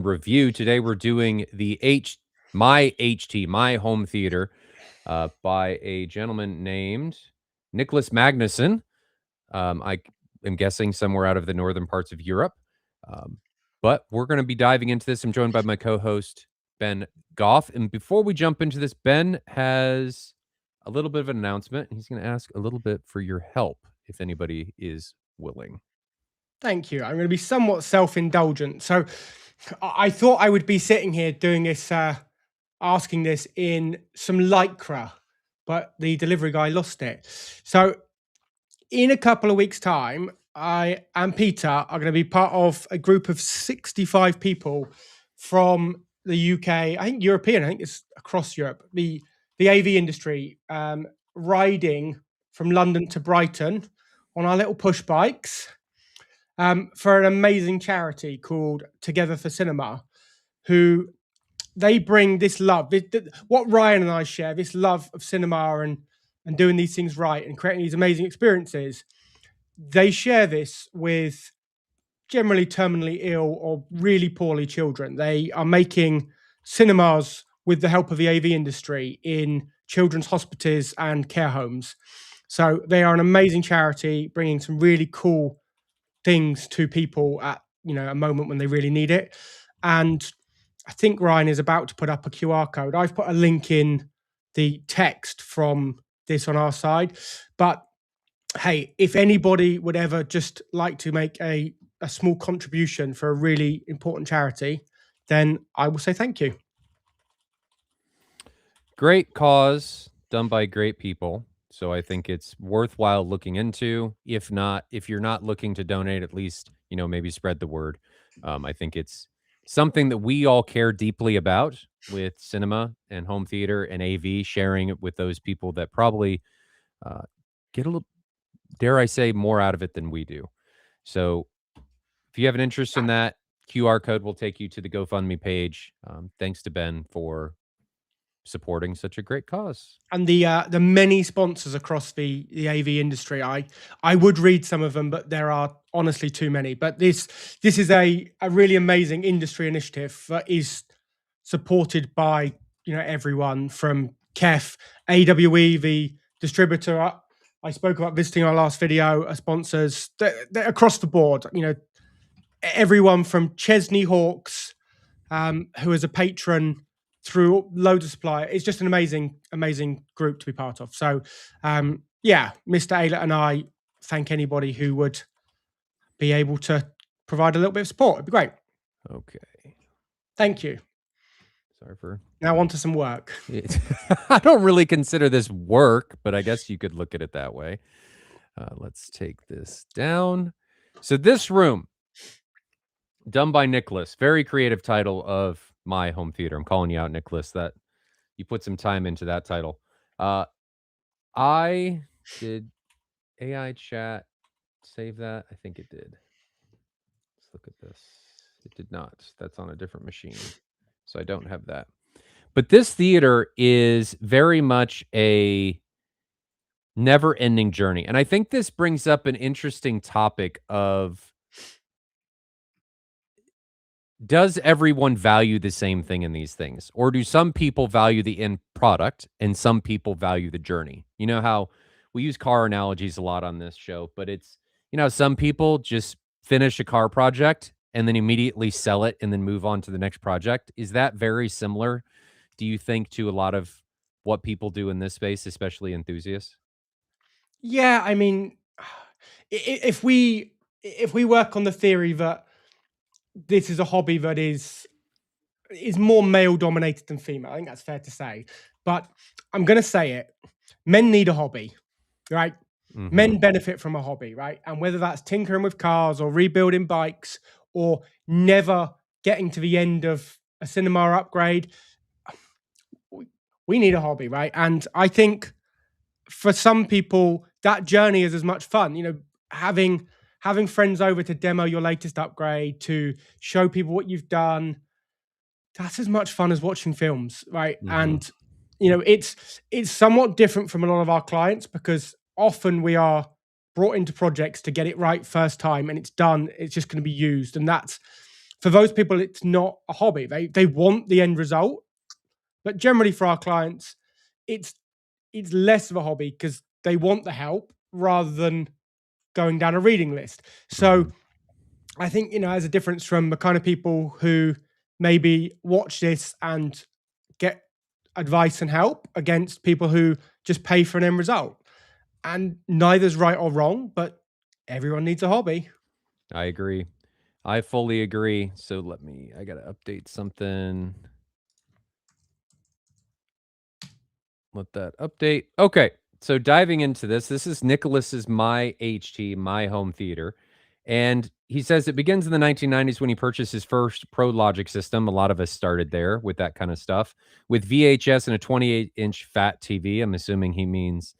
review. Today we're doing my home theater, by a gentleman named Nicholas Magnuson. I am guessing somewhere out of the northern parts of Europe. Um, but we're going to be diving into this. I'm joined by my co-host Ben Goff, and before we jump into this, Ben has a little bit of an announcement. He's going to ask a little bit for your help, if anybody is willing. Thank you. I'm going to be somewhat self-indulgent. So I thought I would be sitting here doing this, asking this in some lycra, but the delivery guy lost it. So in a couple of weeks' time, I and Peter are going to be part of a group of 65 people from the UK, I think European, I think it's across Europe, the AV industry, riding from London to Brighton on our little push bikes for an amazing charity called Together for Cinema, who they bring this love, what Ryan and I share, this love of cinema and doing these things right and creating these amazing experiences. They share this with generally terminally ill or really poorly children. They are making cinemas with the help of the AV industry in children's hospitals and care homes. So they are an amazing charity, bringing some really cool things to people at a moment when they really need it. And I think Ryan is about to put up a QR code. I've put a link in the text from this on our side. But hey, if anybody would ever just like to make a small contribution for a really important charity, then I will say thank you. Great cause done by great people. So I think it's worthwhile looking into. If you're not looking to donate, at least, maybe spread the word. I think it's something that we all care deeply about with cinema and home theater and AV, sharing it with those people that probably get a little, dare I say, more out of it than we do. So if you have an interest in that, QR code will take you to the GoFundMe page. Thanks to Ben for supporting such a great cause. And the many sponsors across the AV industry, I would read some of them, but there are honestly too many. But this is a really amazing industry initiative that is supported by everyone from KEF, AWE, the distributor. I spoke about visiting our last video, sponsors. They're across the board. Everyone from Chesney Hawks, who is a patron through loads of supply. It's just an amazing group to be part of. So, yeah, Mr. Aylett and I thank anybody who would be able to provide a little bit of support. It'd be great. Okay. Thank you. Sorry for... Now on to some work. I don't really consider this work, but I guess you could look at it that way. Let's take this down. So this room, done by Nicholas, very creative title of my home theater. I'm calling you out, Nicholas, that you put some time into that title. I did AI chat save that? I think it did. Let's look at this. It did not. That's on a different machine. So I don't have that. But this theater is very much a never-ending journey. And I think this brings up an interesting topic of, does everyone value the same thing in these things? Or do some people value the end product and some people value the journey? You know how we use car analogies a lot on this show, but it's, some people just finish a car project and then immediately sell it and then move on to the next project. Is that very similar, do you think, to a lot of what people do in this space, especially enthusiasts? Yeah, I mean, if we work on the theory that this is a hobby that is more male dominated than female, I think that's fair to say. But I'm going to say it: men need a hobby, right? Mm-hmm. Men benefit from a hobby, right? And whether that's tinkering with cars or rebuilding bikes or never getting to the end of a cinema upgrade, we need a hobby, right? And I think for some people that journey is as much fun. Having friends over to demo your latest upgrade, to show people what you've done, that's as much fun as watching films, right? Mm-hmm. And it's somewhat different from a lot of our clients, because often we are brought into projects to get it right first time, and it's done. It's just going to be used, and that's for those people, it's not a hobby. They want the end result, but generally for our clients, it's it's less of a hobby because they want the help rather than going down a reading list. So Mhm. I think, as a difference from the kind of people who maybe watch this and get advice and help against people who just pay for an end result. And neither's right or wrong, but everyone needs a hobby. I agree. I fully agree. So I got to update something. Let that update. Okay. So diving into this is Nicholas's My HT, My Home Theater. And he says it begins in the 1990s when he purchased his first Pro Logic system. A lot of us started there with that kind of stuff, with VHS and a 28-inch fat TV. I'm assuming he means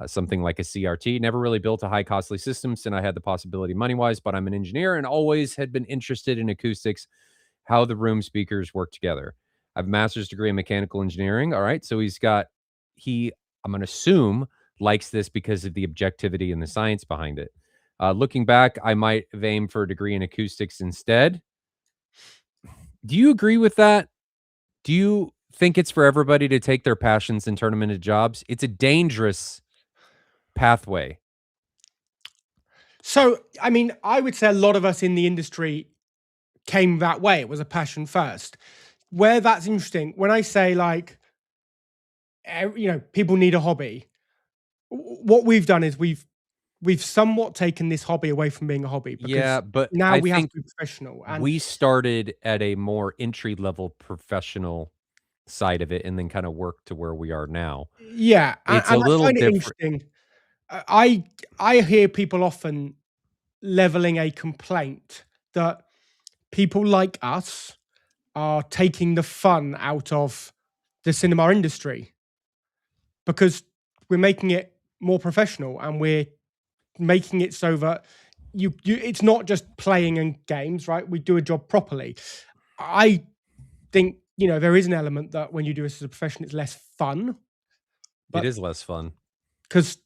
something like a CRT. Never really built a high costly system since I had the possibility money wise, but I'm an engineer and always had been interested in acoustics, how the room speakers work together. I have a master's degree in mechanical engineering. All right. So he, I'm going to assume, likes this because of the objectivity and the science behind it. Looking back, I might have aimed for a degree in acoustics instead. Do you agree with that? Do you think it's for everybody to take their passions and turn them into jobs? It's a dangerous pathway. So, I mean, I would say a lot of us in the industry came that way. It was a passion first. Where that's interesting, when I say like, people need a hobby, what we've done is we've somewhat taken this hobby away from being a hobby because Yeah, but now I we have to think be professional. And we started at a more entry level professional side of it and then kind of worked to where we are now. yeah, It's a and I little find it different. interesting. I hear people often leveling a complaint that people like us are taking the fun out of the cinema industry because we're making it more professional and we're making it so that you it's not just playing and games, right? We do a job properly. I think there is an element that when you do this as a profession, it's less fun, It but is less fun. because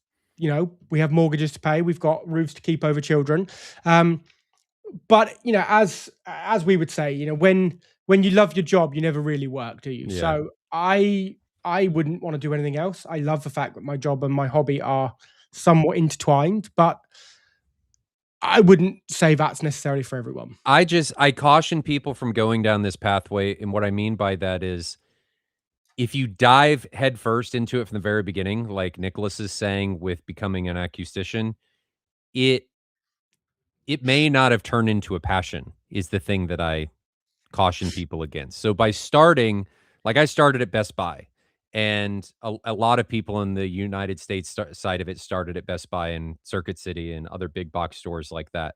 we have mortgages to pay, we've got roofs to keep over children. Um, but as we would say, when you love your job, you never really work, do you? Yeah. So I wouldn't want to do anything else. I love the fact that my job and my hobby are somewhat intertwined, but I wouldn't say that's necessarily for everyone. I caution people from going down this pathway, and what I mean by that is if you dive headfirst into it from the very beginning, like Nicholas is saying with becoming an acoustician, it it may not have turned into a passion is the thing that I caution people against. So by starting, like I started at Best Buy, and a lot of people in the United States side of it started at Best Buy and Circuit City and other big box stores like that.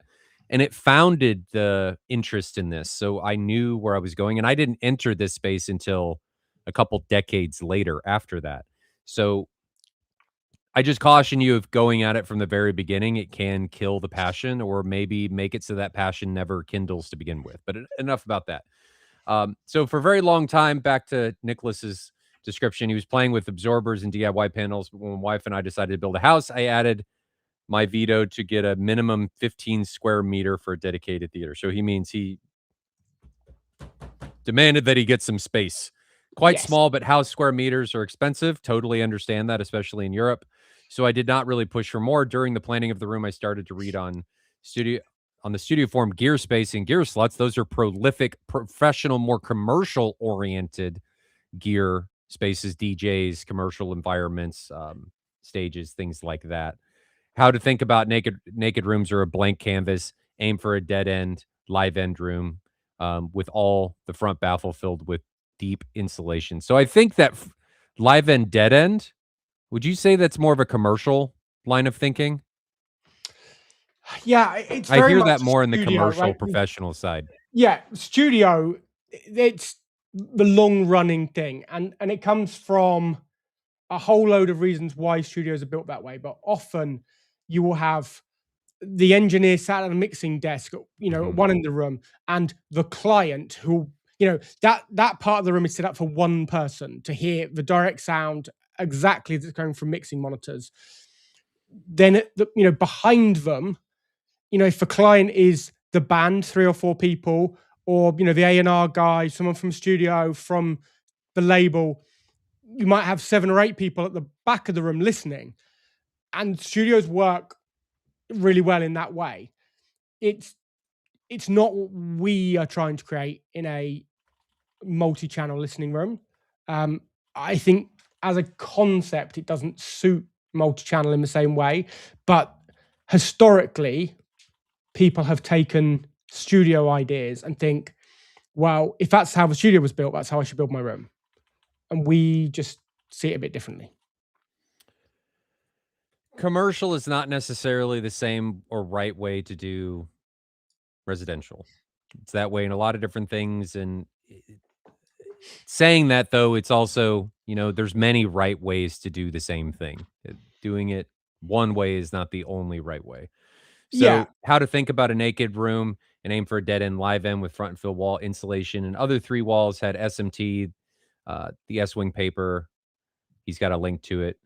And it founded the interest in this. So I knew where I was going, and I didn't enter this space until a couple decades later after that. So I just caution you of going at it from the very beginning. It can kill the passion or maybe make it so that passion never kindles to begin with. But enough about that. So for a very long time, back to Nicholas's description, he was playing with absorbers and DIY panels. But when my wife and I decided to build a house, I added my veto to get a minimum 15 square meter for a dedicated theater. So he means he demanded that he get some space. Quite Yes. small, but house square meters are expensive. Totally understand that, especially in Europe. So I did not really push for more. During the planning of the room, I started to read studio on the studio form gear space and gear sluts. Those are prolific, professional, more commercial oriented gear spaces, DJs, commercial environments, stages, things like that. How to think about naked rooms or a blank canvas, aim for a dead end, live end room, with all the front baffle filled with deep insulation. So I think that live end, dead end, would you say that's more of a commercial line of thinking? Yeah, it's I very hear much that a more in the studio, commercial right? professional side. Yeah, studio, it's the long running thing, and it comes from a whole load of reasons why studios are built that way. But often you will have the engineer sat at a mixing desk, Mhm. one in the room, and the client who, that part of the room is set up for one person to hear the direct sound exactly that's coming from mixing monitors. Then, behind them, if the client is the band, three or four people, or the A&R guy, someone from studio, from the label. You might have 7 or 8 people at the back of the room listening, and studios work really well in that way. It's it's not what we are trying to create in a multi-channel listening room. Um, I think as a concept, it doesn't suit multi-channel in the same way, but historically, people have taken studio ideas and think, well, if that's how the studio was built, that's how I should build my room. And we just see it a bit differently. Commercial is not necessarily the same or right way to do residential. It's that way in a lot of different things, and saying that though, it's also, there's many right ways to do the same thing. Doing it one way is not the only right way. Yeah, So, how to think about a naked room and aim for a dead end live end with front and fill wall insulation, and other 3 walls had SMT, the S-wing paper. He's got a link to it.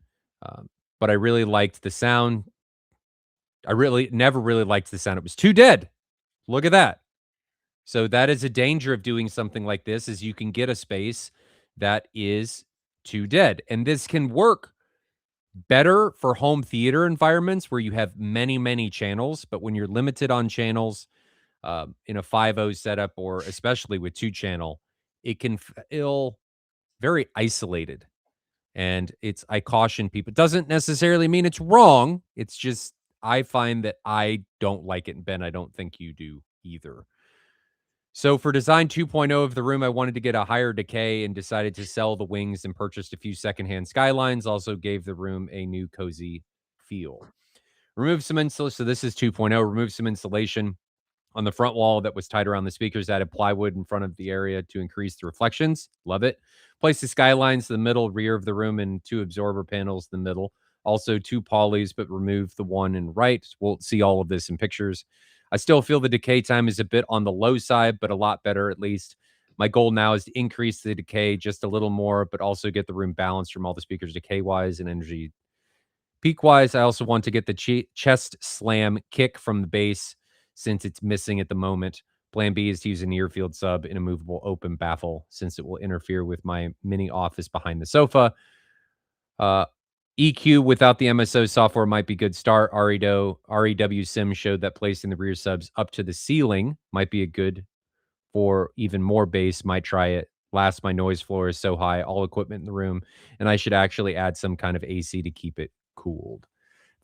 Um, but I really liked the sound. I really never really liked the sound. It was too dead. Look at that. So that is a danger of doing something like this, is you can get a space that is too dead. And this can work better for home theater environments where you have many, many channels. But when you're limited on channels, in a 5.0 setup, or especially with 2 channel, it can feel very isolated. And I caution people. It doesn't necessarily mean it's wrong. It's just, I find that I don't like it. And Ben, I don't think you do either. So for design 2.0 of the room, I wanted to get a higher decay and decided to sell the wings and purchased a few secondhand skylines. Also gave the room a new cozy feel. Remove some insulation. So this is 2.0. Remove some insulation on the front wall that was tied around the speakers. Added plywood in front of the area to increase the reflections. Love it. Place the skylines in the middle rear of the room and 2 absorber panels in the middle. Also 2 polys, but remove the one in right. We'll see all of this in pictures. I still feel the decay time is a bit on the low side, but a lot better at least. My goal now is to increase the decay just a little more, but also get the room balanced from all the speakers decay wise and energy peak wise. I also want to get the chest slam kick from the bass since it's missing at the moment. Plan B is to use an earfield sub in a movable open baffle since it will interfere with my mini office behind the sofa. Uh, EQ without the MSO software might be good start. REW Sim showed that placing the rear subs up to the ceiling might be a good for even more bass. Might try it. Last, my noise floor is so high, all equipment in the room, and I should actually add some kind of AC to keep it cooled.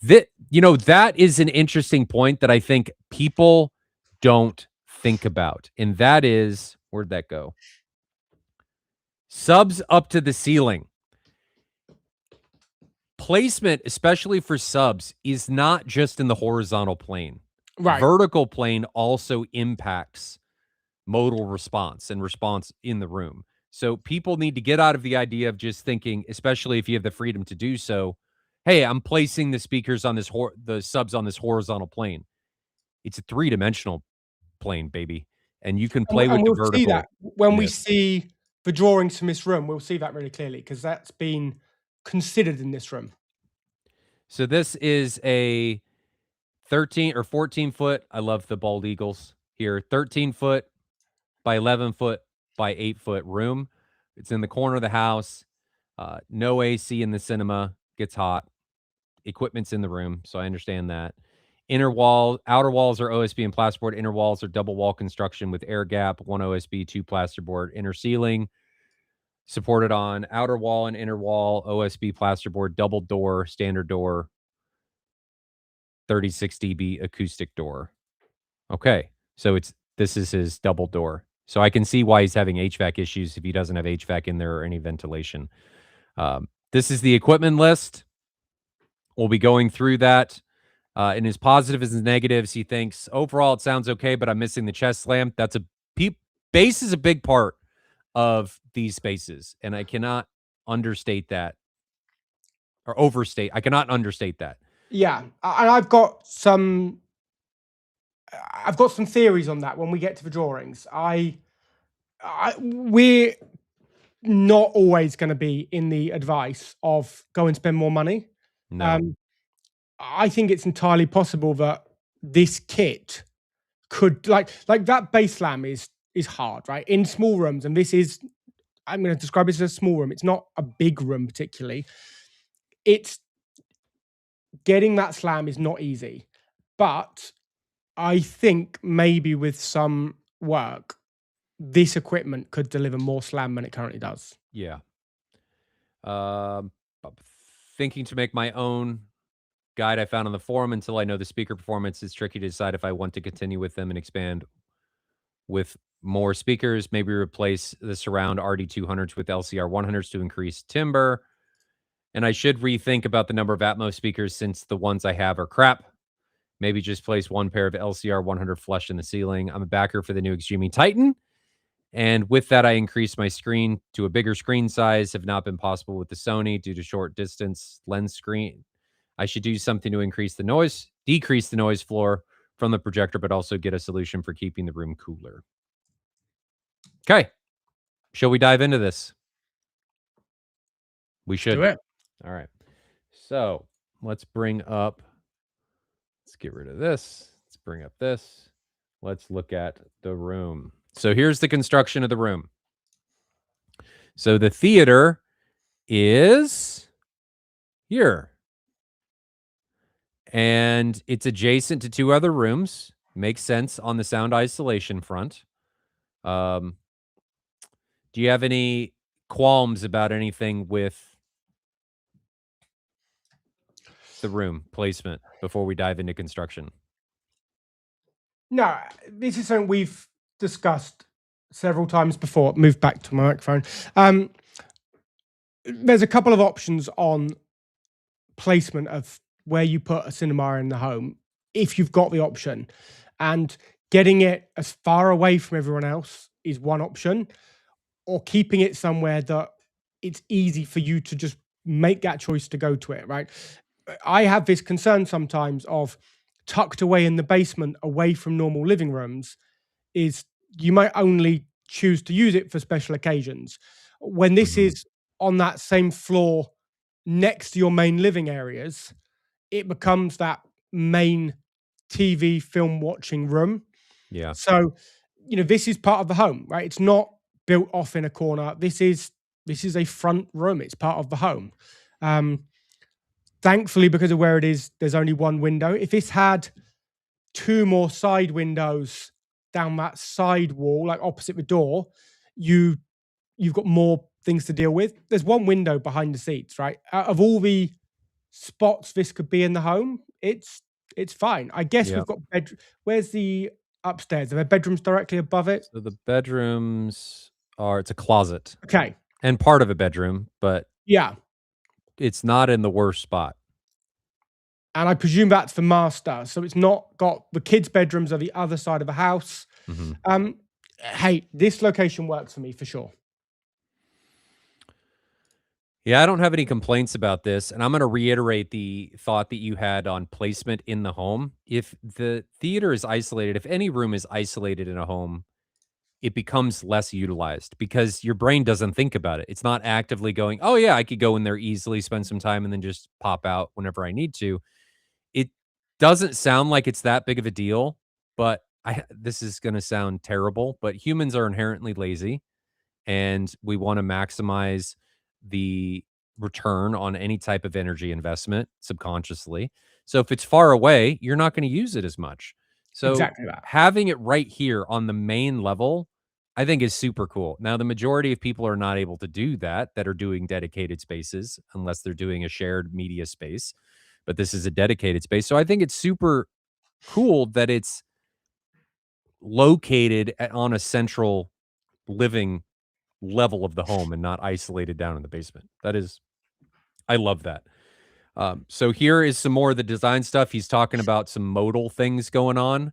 That is an interesting point that I think people don't think about. And that is, where'd that go? Subs up to the ceiling. Placement, especially for subs, is not just in the horizontal plane. right. Vertical plane also impacts modal response and response in the room. So people need to get out of the idea of just thinking, especially if you have the freedom to do so, hey, I'm placing the speakers on the subs on this horizontal plane. It's a three-dimensional plane, baby, and you can play And with the we'll see that vertical when we ness. see the drawings from this room. We'll see that really clearly because that's been considered in this room. So this is a 13 or 14 foot. I love the bald eagles here. 13-foot by 11-foot by 8-foot room. It's in the corner of the house. No AC in the cinema. Gets hot. Equipment's in the room, so I understand that. Outer walls are OSB and plasterboard. Inner walls are double wall construction with air gap, 1 OSB, 2 plasterboard. Inner ceiling supported on outer wall and inner wall, OSB plasterboard, double door, standard door, 36 dB acoustic door. Okay, so this is his double door. So I can see why he's having HVAC issues if he doesn't have HVAC in there or any ventilation. This is the equipment list. We'll be going through that. In his positives and negatives, he thinks overall it sounds okay, but I'm missing the chest slam. Bass is a big part of these spaces, and I cannot understate that or overstate. I cannot understate that. Yeah, and I've got some theories on that when we get to the drawings. We're not always going to be in the advice of go and spend more money. No. Um, I think it's entirely possible that this kit could like that bass slam is is hard, right? In small rooms, and this is I'm going to describe it as a small room. It's not a big room particularly. It's getting that slam is not easy, but I think maybe with some work, this equipment could deliver more slam than it currently does. Yeah. I'm thinking to make my own guide I found on the forum. Until I know the speaker performance, it's tricky to decide if I want to continue with them and expand with more speakers, maybe replace the surround RD200s with LCR 100s to increase timbre. And I should rethink about the number of Atmos speakers since the ones I have are crap. Maybe just place one pair of LCR 100 flush in the ceiling. I'm a backer for the new Extreme Titan. And with that, I increased my screen to a bigger screen size. Have not been possible with the Sony due to short distance lens screen. I should do something to increase the noise, decrease the noise floor from the projector, but also get a solution for keeping the room cooler. Okay. Shall we dive into this? We Let's do should. it. All right. So let's get rid of this. Let's bring up this. Let's look at the room. So here's the construction of the room. So the theater is here, and it's adjacent to two other rooms. Makes sense on the sound isolation front. Um, do you have any qualms about anything with the room placement before we dive into construction? No, this is something we've discussed several times before. Move back to my microphone. There's a couple of options on placement of where you put a cinema in the home if you've got the option. And getting it as far away from everyone else is one option, or keeping it somewhere that it's easy for you to just make that choice to go to it, right? I have this concern sometimes of tucked away in the basement away from normal living rooms is you might only choose to use it for special occasions. When this Mhm. is on that same floor next to your main living areas, it becomes that main TV film watching room. Yeah. So, this is part of the home, right? It's not built off in a corner. This is a front room. It's part of the home. Um, Thankfully, because of where it is, there's only one window. If this had two more side windows down that side wall, like opposite the door, you you've got more things to deal with. There's one window behind the seats, right? Out of all the spots this could be in the home, it's fine. I guess Yeah. we've got Where's the upstairs? Are there bedrooms directly above it? So the bedrooms it's a closet Okay. and part of a bedroom, but Yeah. it's not in the worst spot. And I presume that's the master. So it's not got the kids' bedrooms are the other side of the house. Mhm. Um, hey, this location works for me for sure. Yeah, I don't have any complaints about this, and I'm gonna reiterate the thought that you had on placement in the home. If the theater is isolated, if any room is isolated in a home, it becomes less utilized because your brain doesn't think about it. It's not actively going, "Oh, yeah, I could go in there easily, spend some time, and then just pop out whenever I need to." It doesn't sound like it's that big of a deal, but this is gonna sound terrible, but humans are inherently lazy and we want to maximize the return on any type of energy investment subconsciously. So if it's far away, you're not going to use it as much. So Exactly that. having it right here on the main level, I think is super cool. Now, the majority of people are not able to do that are doing dedicated spaces unless they're doing a shared media space. But this is a dedicated space. So I think it's super cool that it's located on a central living level of the home and not isolated down in the basement. I love that. So here is some more of the design stuff. He's talking about some modal things going on.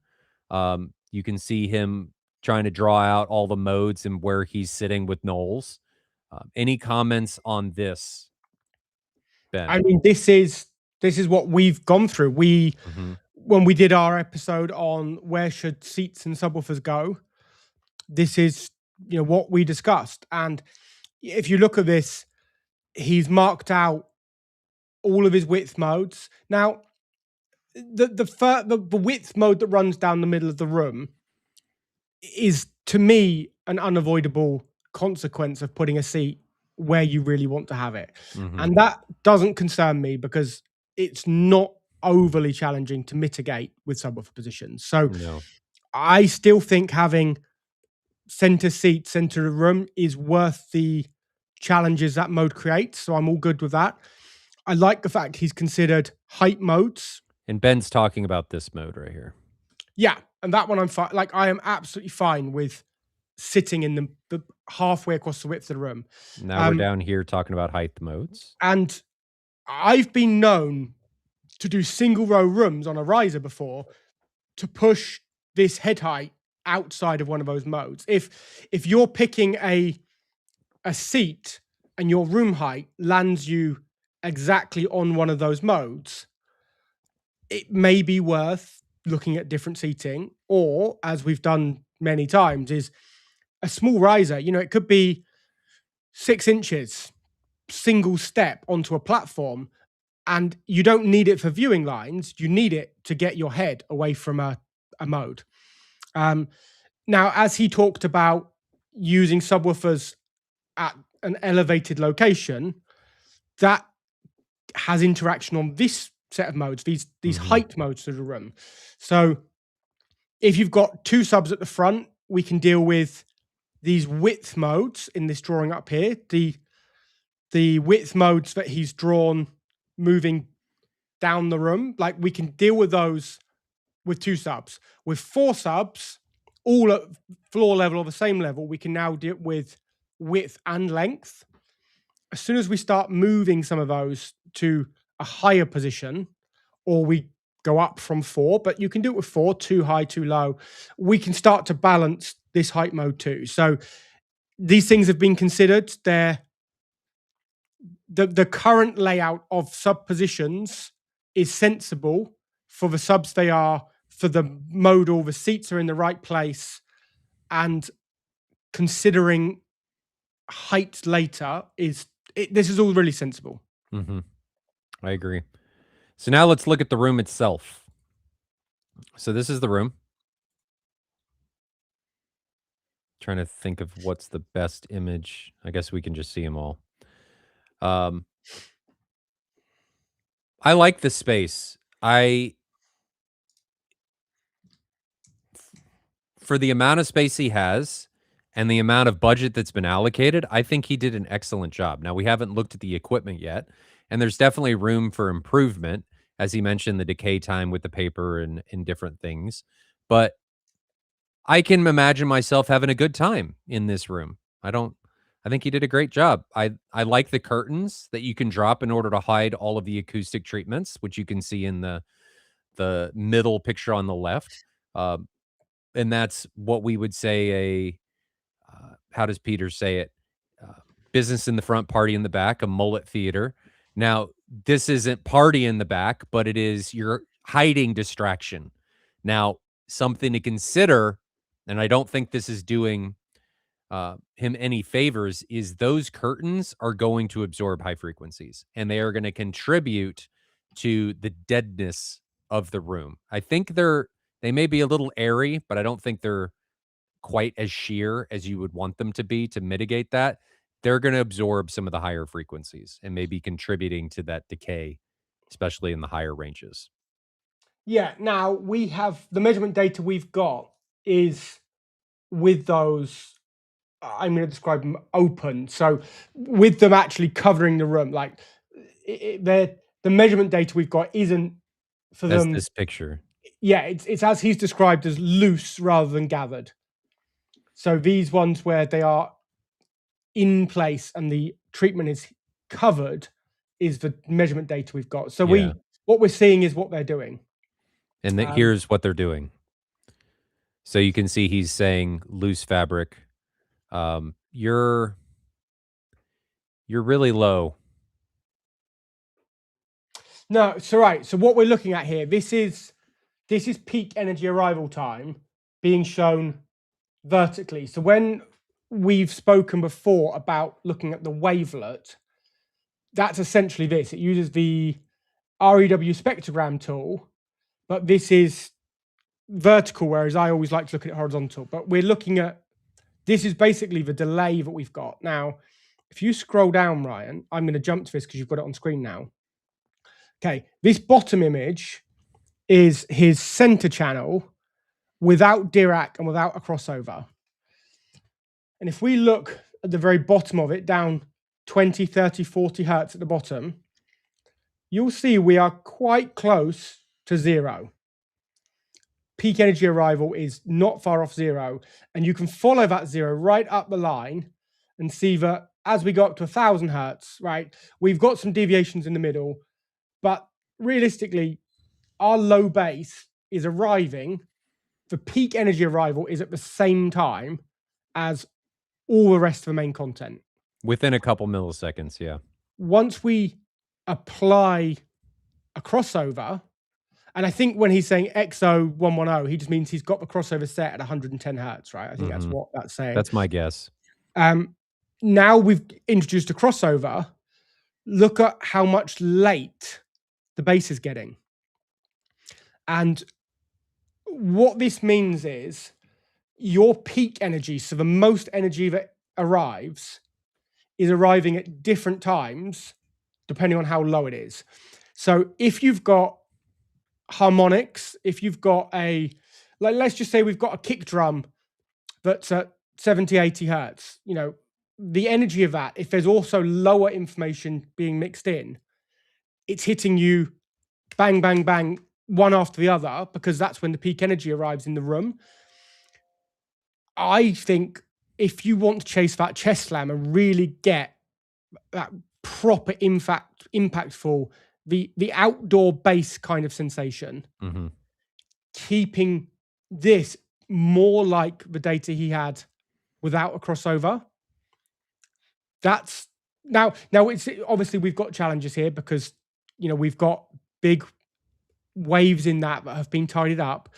You can see him trying to draw out all the modes and where he's sitting with Knowles. Any comments on this, I Ben? mean, this is what we've gone through. We Hmm. When we did our episode on where should seats and subwoofers go, this is what we discussed. And if you look at this, he's marked out all of his width modes. Now, the width mode that runs down the middle of the room is to me, an unavoidable consequence of putting a seat where you really want to have it. Mhm. And that doesn't concern me because it's not overly challenging to mitigate with subwoofer positions. So No. I still think having center seat, center of room is worth the challenges that mode creates. So I'm all good with that. I like the fact he's considered height modes. And Ben's talking about this mode right here. Yeah, and that one I'm fine. Like I am absolutely fine with sitting in the halfway across the width of the room. Now we're Um, down here talking about height modes. and I've been known to do single row rooms on a riser before to push this head height outside of one of those modes. If you're picking a seat and your room height lands you exactly on one of those modes, it may be worth looking at different seating, or as we've done many times, is a small riser. You know, it could be 6 inches, single step onto a platform, and you don't need it for viewing lines. You need it to get your head away from a mode. Um, Now, as he talked about using subwoofers at an elevated location, that has interaction on this set of modes, these Mhm. height modes to the room. So if you've got two subs at the front, we can deal with these width modes in this drawing up here. The width modes that he's drawn moving down the room, like we can deal with those with two subs. With four subs, all at floor level or the same level, we can now deal with width and length. As soon as we start moving some of those to a higher position, or we go up from four, but you can do it with four, too high, too low, we can start to balance this height mode too. So these things have been considered. They're the current layout of sub positions is sensible for the subs they are, for the modal, the seats are in the right place, and considering height later this is all really sensible. Mhm. I agree. So now let's look at the room itself. So this is the room. Trying to think of what's the best image. I guess we can just see them all. Um, I like this space. I For the amount of space he has and the amount of budget that's been allocated, I think he did an excellent job. Now we haven't looked at the equipment yet, and there's definitely room for improvement, as he mentioned, the decay time with the paper and different things. But I can imagine myself having a good time in this room. I think he did a great job. I like the curtains that you can drop in order to hide all of the acoustic treatments, which you can see in the middle picture on the left. Um, and that's what we would say how does Peter say it? Uh, Business in the front, party in the back, a mullet theater. Now, this isn't party in the back, but it is your hiding distraction. Now, something to consider, and I don't think this is doing him any favors, is those curtains are going to absorb high frequencies and they are going to contribute to the deadness of the room. I think they may be a little airy, but I don't think they're quite as sheer as you would want them to be to mitigate that. They're going to absorb some of the higher frequencies and maybe contributing to that decay, especially in the higher ranges. Yeah, now we have the measurement data we've got is with those, I'm going to describe them open. So with them actually covering the room, like the measurement data we've got isn't for That's them. this picture. Yeah, it's as he's described as loose rather than gathered. So these ones where they are in place and the treatment is covered is the measurement data we've got. So Yeah. what we're seeing is what they're doing. And Um, here's what they're doing. So you can see he's saying loose fabric. Um, you're you're really low. no, so right. So what we're looking at here, this is peak energy arrival time being shown vertically. So when we've spoken before about looking at the wavelet, that's essentially this. It uses the REW spectrogram tool, but this is vertical, whereas I always like to look at it horizontal. But we're looking at This is basically the delay that we've got. Now, if you scroll down, Ryan, I'm going to jump to this because you've got it on screen now. Okay, this bottom image is his center channel without Dirac and without a crossover. And if we look at the very bottom of it, down 20, 30, 40 hertz at the bottom, you'll see we are quite close to zero. Peak energy arrival is not far off zero. And you can follow that zero right up the line and see that as we go up to 1,000 hertz, right, we've got some deviations in the middle. But realistically, our low base is arriving. The peak energy arrival is at the same time as all the rest of the main content. Within a couple milliseconds, yeah. Once we apply a crossover, and I think when he's saying XO110, he just means he's got the crossover set at 110 hertz, right? I think that's what that's saying. That's my guess. Now we've introduced a crossover. Look at how much late the bass is getting. And what this means is your peak energy, so the most energy that arrives, is arriving at different times depending on how low it is. So if you've got harmonics, if you've got like let's just say we've got a kick drum that's at 70, 80 hertz, the energy of that, if there's also lower information being mixed in, it's hitting you bang, bang, bang, one after the other, because that's when the peak energy arrives in the room. I think if you want to chase that chest slam and really get that proper impactful, the outdoor bass kind of sensation, keeping this more like the data he had without a crossover. That's now it's obviously we've got challenges here because we've got big waves in that have been tidied up.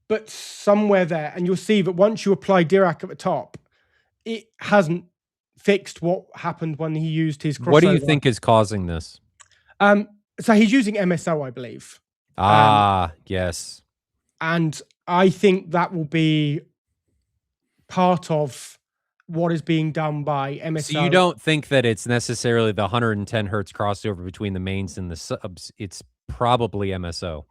But somewhere there, and you'll see that once you apply Dirac at the top, it hasn't fixed what happened when he used his crossover. What do you think is causing this? So he's using MSO, I believe. Yes. And I think that will be part of what is being done by MSO. So you don't think that it's necessarily the 110 hertz crossover between the mains and the subs. It's probably MSO.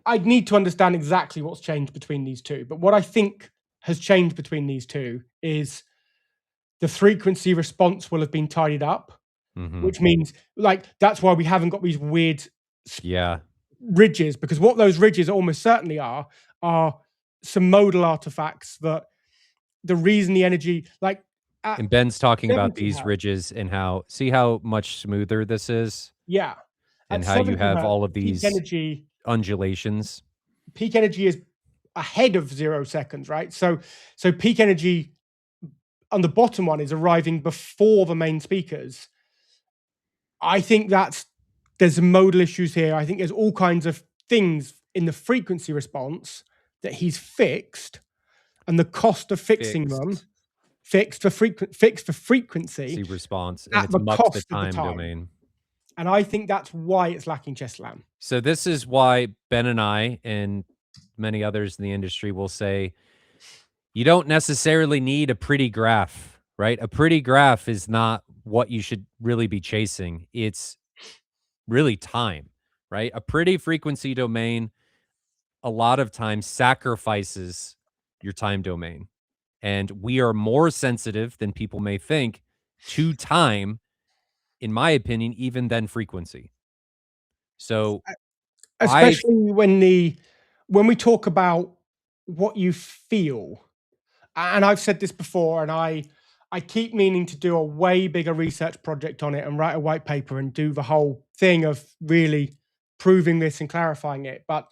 I'd need to understand exactly what's changed between these two. But what I think has changed between these two is the frequency response will have been tidied up, which means like that's why we haven't got these weird ridges, because what those ridges almost certainly are some modal artifacts that the reason the energy and Ben's talking about these hertz, ridges and see how much smoother this is? Yeah. And At how you have hertz, all of these peak energy, undulations. Peak energy is ahead of 0 seconds, right? So peak energy on the bottom one is arriving before the main speakers. I think there's modal issues here. I think there's all kinds of things in the frequency response that he's fixed, and the cost of fixing them fixed for frequency response, and at it's the mucked cost the of the time time. domain. And I think that's why it's lacking chest slam. So this is why Ben and I and many others in the industry will say you don't necessarily need a pretty graph, right? A pretty graph is not what you should really be chasing. It's really time, right? A pretty frequency domain a lot of times sacrifices your time domain. And we are more sensitive than people may think to time, in my opinion, even than frequency. So especially when we talk about what you feel, and I've said this before, and I keep meaning to do a way bigger research project on it and write a white paper and do the whole thing of really proving this and clarifying it. But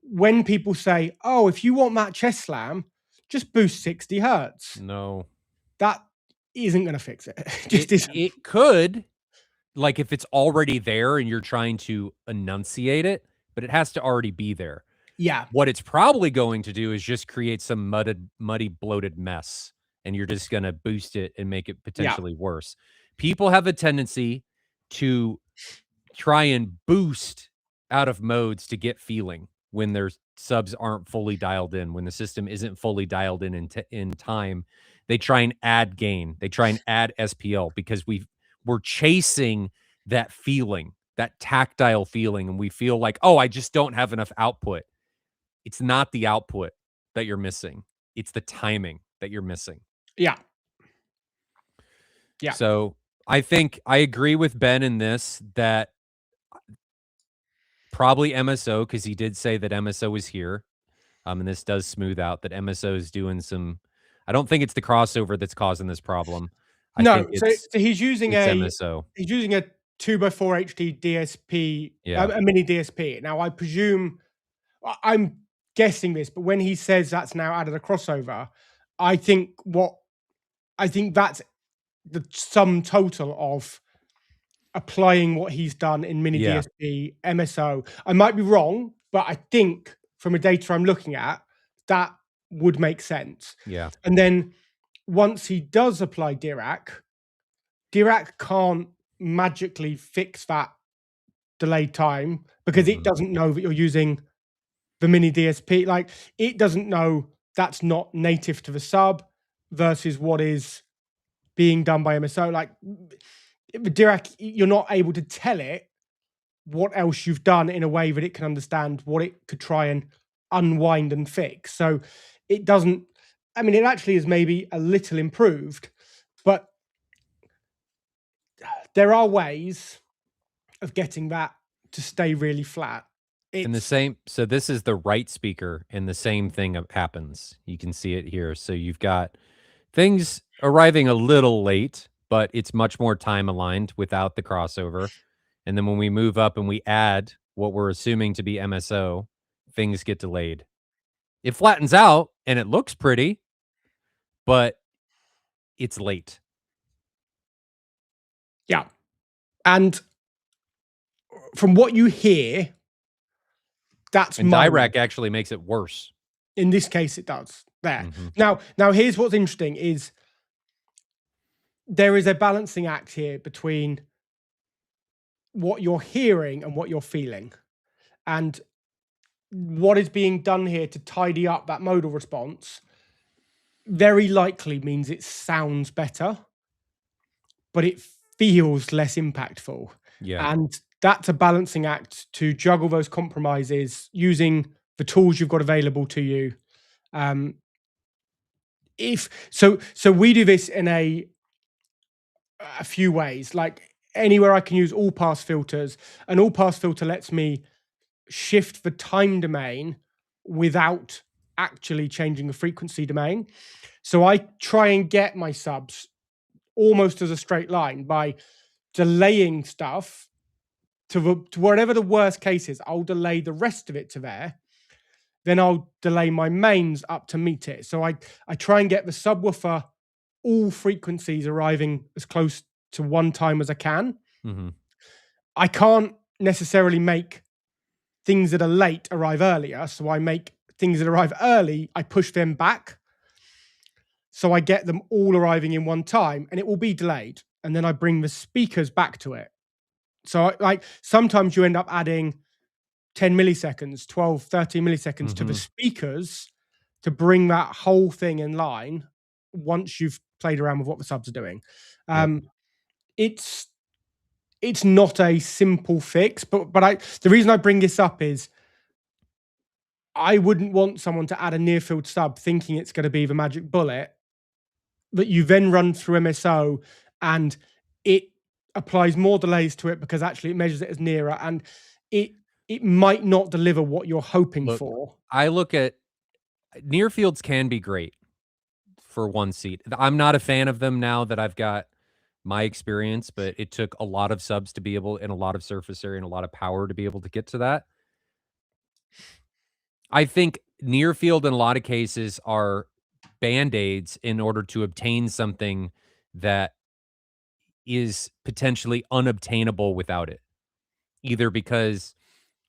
when people say, oh, if you want that chest slam, just boost 60 hertz. No. That isn't going to fix it. Just isn't. It could, like if it's already there and you're trying to enunciate it, but it has to already be there. Yeah. What it's probably going to do is just create some muddy, bloated mess, and you're just going to boost it and make it potentially worse. People have a tendency to try and boost out of modes to get feeling. when their subs aren't fully dialed in, when the system isn't fully dialed in time. They try and add gain. They try and add SPL because we're chasing that feeling, that tactile feeling, and we feel like, oh, I just don't have enough output. It's not the output that you're missing. It's the timing that you're missing. Yeah, yeah. So I think I agree with Ben in this that probably MSO because he did say that MSO is here. And this does smooth out that MSO is doing some. I don't think it's the crossover that's causing this problem. I think No, so it's MSO. he's using a 2 by 4 HD DSP, Yeah, a mini DSP. Now, I presume I'm guessing this, but when he says that's now added a crossover, I think what I think that's the sum total of applying what he's done in mini yeah, DSP, MSO. I might be wrong, but I think from the data I'm looking at, that would make sense. yeah. And then once he does apply Dirac can't magically fix that delayed time because it Mhm. doesn't know that you're using the mini DSP. Like it doesn't know that's not native to the sub versus what is being done by MSO. Like the Dirac, you're not able to tell it what else you've done in a way that it can understand what it could try and unwind and fix. So it doesn't. I mean, it actually is maybe a little improved, but there are ways of getting that to stay really flat. And the It's same. So this is the right speaker, and the same thing happens. You can see it here. So you've got things arriving a little late, but it's much more time aligned without the crossover. And then when we move up and we add what we're assuming to be MSO, things get delayed. It flattens out and it looks pretty, but it's late. yeah. And from what you hear, that's And minor. Dirac actually makes it worse. In this case, it does. There. Mhm. Now here's what's interesting is there is a balancing act here between what you're hearing and what you're feeling. And what is being done here to tidy up that modal response very likely means it sounds better, but it feels less impactful. Yeah. And that's a balancing act to juggle those compromises using the tools you've got available to you. Um, if so we do this in a few ways. Like anywhere I can use all pass filters, an all pass filter lets me shift the time domain without actually changing the frequency domain. So I try and get my subs almost as a straight line by delaying stuff to whatever the worst case is. I'll delay the rest of it to there. Then I'll delay my mains up to meet it. So I try and get the subwoofer all frequencies arriving as close to one time as I can. Mhm. I can't necessarily make things that are late arrive earlier. So I make things that arrive early, I push them back. So I get them all arriving in one time and it will be delayed. And then I bring the speakers back to it. So like sometimes you end up adding 10 milliseconds, 12, 13 milliseconds to the Mhm. speakers to bring that whole thing in line once you've played around with what the subs are doing. Yep. Um, it's it's not a simple fix, but I the reason I bring this up is I wouldn't want someone to add a near field sub thinking it's going to be the magic bullet that you then run through MSO and it applies more delays to it because actually it measures it as nearer and it it might not deliver what you're hoping Look, for. I look at near fields can be great for one seat. I'm not a fan of them now that I've got my experience, but it took a lot of subs to be able and a lot of surface area and a lot of power to be able to get to that. I think near field in a lot of cases are band-aids in order to obtain something that is potentially unobtainable without it. Either because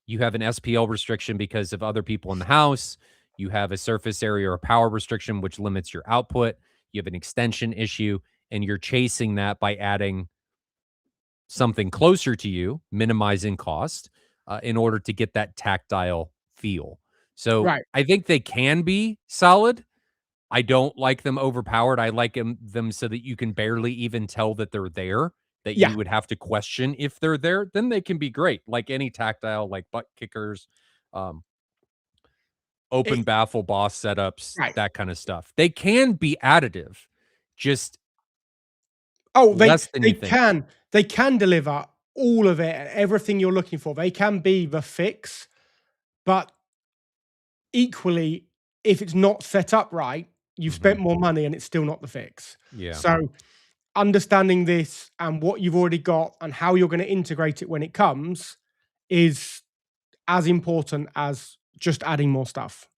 you have an SPL restriction because of other people in the house, you have a surface area or power restriction which limits your output, you have an extension issue, and you're chasing that by adding something closer to you, minimizing cost, in order to get that tactile feel. So, Right. I think they can be solid. I don't like them overpowered. I like them so that you can barely even tell that they're there, that Yeah. you would have to question if they're there, then they can be great, like any tactile, like butt kickers, um, open It baffle boss setups, right. that kinda stuff. They can be additive, just Oh, less than they you think. can deliver all of it, everything you're looking for. They can be the fix, but equally, if it's not set up right, you've spent Mhm. more money and it's still not the fix. Yeah. So, understanding this and what you've already got and how you're gonna integrate it when it comes is as important as just adding more stuff.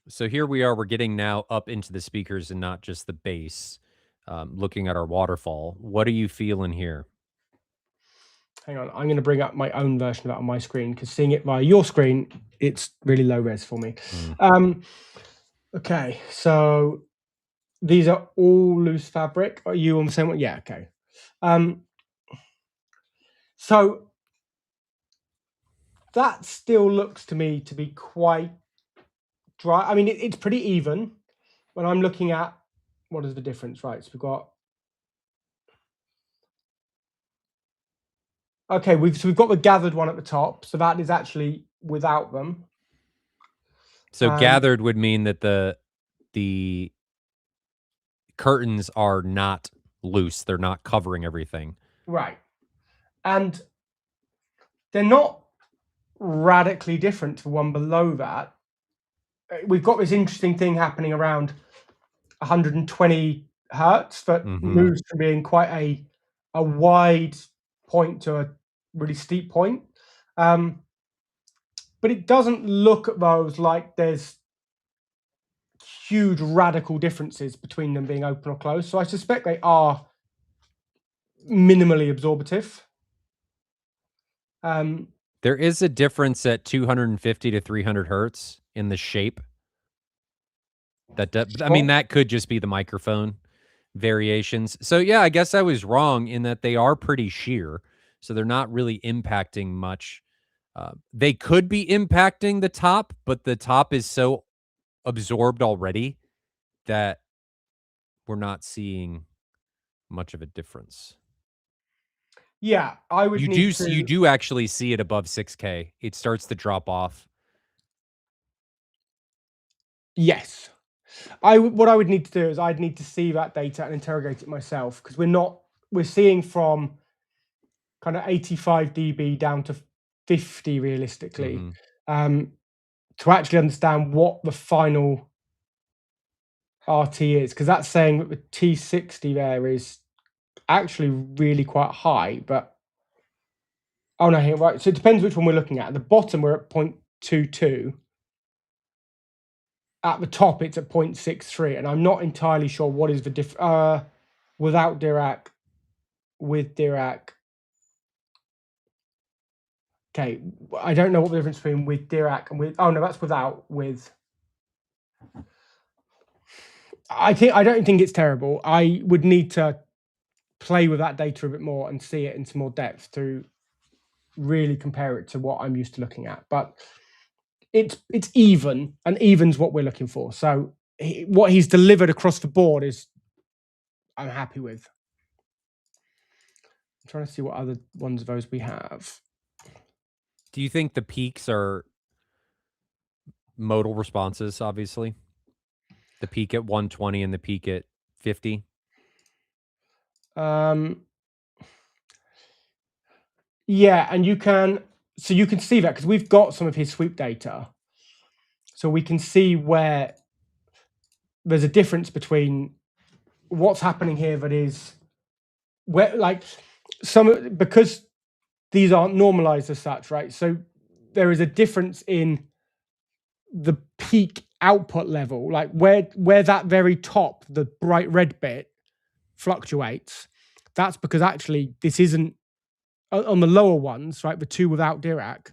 So here we are, we're getting now up into the speakers and not just the bass, looking at our waterfall. What are you feeling here? Hang on, I'm gonna bring up my own version of that on my screen because seeing it via your screen, it's really low res for me. Mm. Um, okay, so these are all loose fabric. Are you on the same one? Yeah, okay. Um, so that still looks to me to be quite dry. I mean, it's pretty even. When I'm looking at what is the difference, right? So we've got okay, we've got the gathered one at the top, so that is actually without them. So Um, gathered would mean that the curtains are not loose, they're not covering everything. right, and they're not radically different to one below that. We've got this interesting thing happening around 120 hertz that Mhm. moves from being quite a wide point to a really steep point. Um, but it doesn't look at those like there's huge radical differences between them being open or closed. So I suspect they are minimally absorbative. Um, There is a difference at 250 to 300 hertz in the shape. I mean, sure. that could just be the microphone variations. So, yeah, I guess I was wrong in that they are pretty sheer, so they're not really impacting much. They could be impacting the top, but the top is so absorbed already that we're not seeing much of a difference. Yeah, I would need You to. do actually see it above 6K. It starts to drop off. Yes, what I would need to do is I'd need to see that data and interrogate it myself because we're seeing from kind of 85 dB down to 50 realistically, Mhm. um, to actually understand what the final RT is, because that's saying that the T60 there is actually really quite high. But oh no, here right. So it depends which one we're looking at. At the bottom, we're at 0.22. At the top, it's at 0.63, and I'm not entirely sure what is the without Dirac, with Dirac. Okay, I don't know what the difference between with Dirac and with. Oh no, that's without with. I don't think it's terrible. I would need to play with that data a bit more and see it into more depth to really compare it to what I'm used to looking at. But it's even, and even's what we're looking for. So what he's delivered across the board is I'm happy with. I'm trying to see what other ones of those we have. Do you think the peaks are modal responses, obviously? The peak at 120 and the peak at 50? Um, yeah, and you can see that because we've got some of his sweep data, so we can see where there's a difference between what's happening here that is where like some because these aren't normalized as such, right? So there is a difference in the peak output level, like where that very top, the bright red bit fluctuates. That's because actually this isn't on the lower ones, right? The two without Dirac,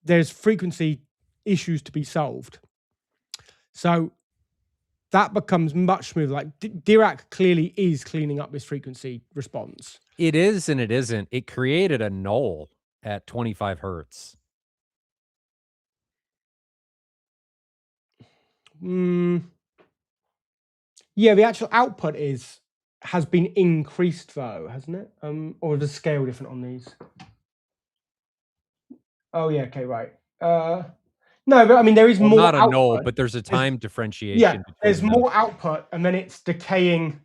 there's frequency issues to be solved. So that becomes much smoother. Like Dirac clearly is cleaning up this frequency response. It is and it isn't. It created a null at 25 hertz. Mm, yeah, the actual output has been increased though, hasn't it? Or the scale different on these? Oh yeah, okay, right. No, but I mean there is Well, more not a null, output. but there's a There's time Yeah, differentiation there's between them. more output and then it's decaying.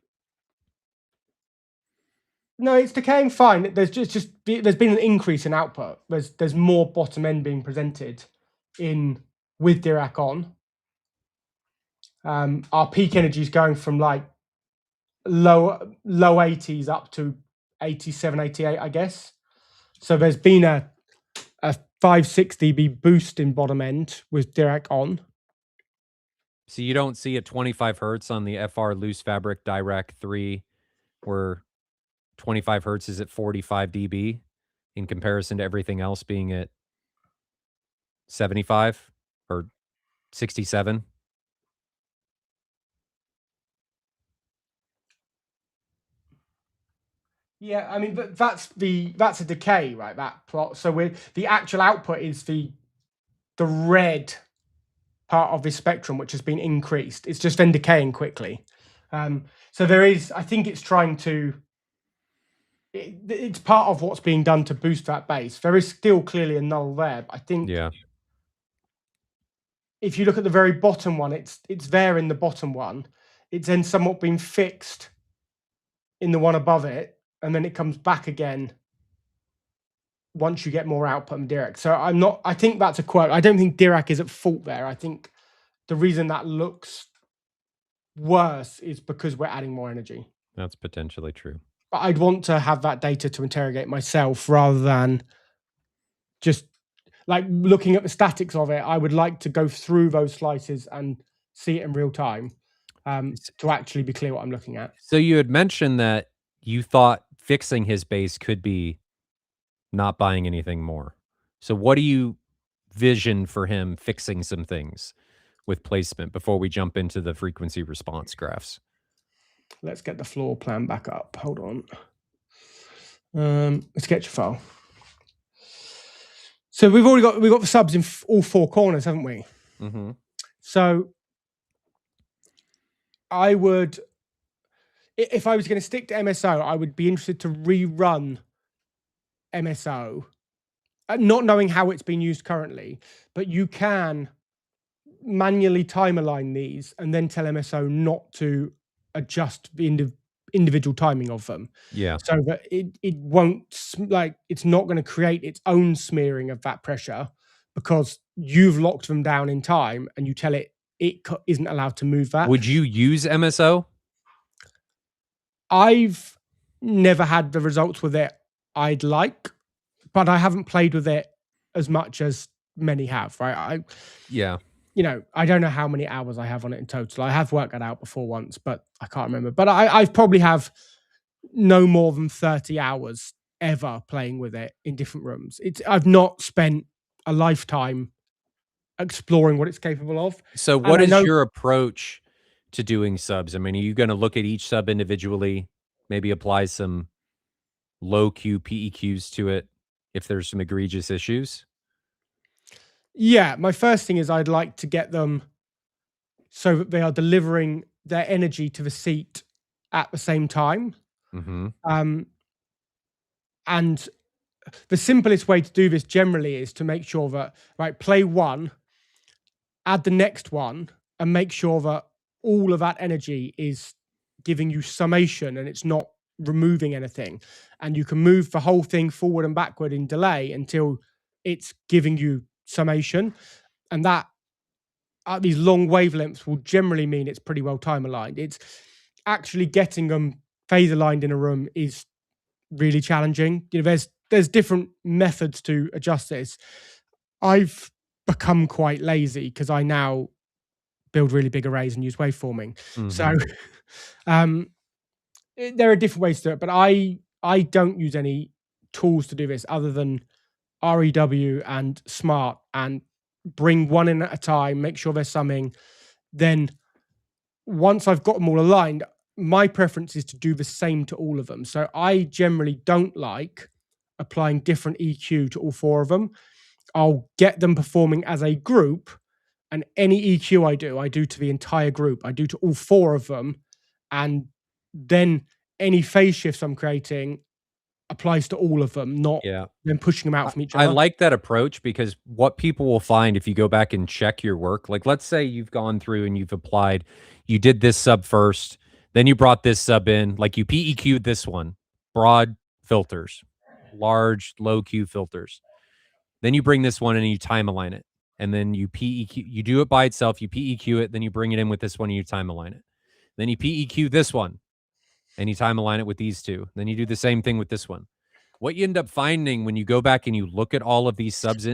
No, it's decaying fine. There's been an increase in output. There's more bottom end being presented in with Dirac on. Our peak energy is going from like low 80s up to 87, 88, I guess. So there's been a 5-6 dB boost in bottom end with Dirac on. So you don't see a 25 hertz on the FR loose fabric Dirac 3 where 25 hertz is at 45 dB in comparison to everything else being at 75 or 67. Yeah, I mean that's a decay, right? That plot. So the actual output is the red part of this spectrum, which has been increased. It's just then decaying quickly. So there is, I think it's trying to, it's part of what's being done to boost that base. There is still clearly a null there. But I think Yeah. if you look at the very bottom one, it's there in the bottom one. It's then somewhat been fixed in the one above it, and then it comes back again once you get more output from Dirac. So I think that's a quote. I don't think Dirac is at fault there. I think the reason that looks worse is because we're adding more energy. That's potentially true. But I'd want to have that data to interrogate myself rather than just like looking at the statics of it. I would like to go through those slices and see it in real time S to actually be clear what I'm looking at. So you had mentioned that you thought fixing his base could be not buying anything more. So what do you vision for him fixing some things with placement before we jump into the frequency response graphs? Let's get the floor plan back up. Hold on. Sketch file. So we've got the subs in all four corners, haven't we? Mhm. So I would, if I was going to stick to MSO, I would be interested to rerun MSO, not knowing how it's been used currently, but you can manually time align these and then tell MSO not to adjust the individual timing of them Yeah. so that it won't like it's not going to create its own smearing of that pressure because you've locked them down in time and you tell it isn't allowed to move that. Would you use MSO? I've never had the results with it I'd like, but I haven't played with it as much as many have, right? Yeah. I don't know how many hours I have on it in total. I have worked that out before once, but I can't remember. But I probably have no more than 30 hours ever playing with it in different rooms. I've not spent a lifetime exploring what it's capable of. So And what I is know, your approach to doing subs? I mean, are you gonna look at each sub individually, maybe apply some low Q PEQs to it if there's some egregious issues? yeah, my first thing is I'd like to get them so that they are delivering their energy to the seat at the same time. Mhm. Um, and the simplest way to do this generally is to make sure that, right, play one, add the next one, and make sure that all of that energy is giving you summation and it's not removing anything. And you can move the whole thing forward and backward in delay until it's giving you summation. And that at these long wavelengths will generally mean it's pretty well time aligned. It's actually getting them phase aligned in a room is really challenging. There's different methods to adjust this. I've become quite lazy because I now build really big arrays and use waveforming. So Mhm. um, there are different ways to do it, but I don't use any tools to do this other than REW and Smart and bring one in at a time, make sure they're summing. Then once I've got them all aligned, my preference is to do the same to all of them. So I generally don't like applying different EQ to all four of them. I'll get them performing as a group and any EQ I do to the entire group. I do to all four of them, and then any phase shifts I'm creating applies to all of them, not Yeah. them pushing them out from each I other. like that approach because what people will find if you go back and check your work, like let's say you've gone through and you've applied, you did this sub first, then you brought this sub in, like you PEQ'd this one, broad filters, large, low Q filters. Then you bring this one and you time align it. And then you PEQ, you do it by itself, you PEQ it, then you bring it in with this one and you time align it. Then you PEQ this one and you time align it with these two. Then you do the same thing with this one. What you end up finding when you go back and you look at all of these subs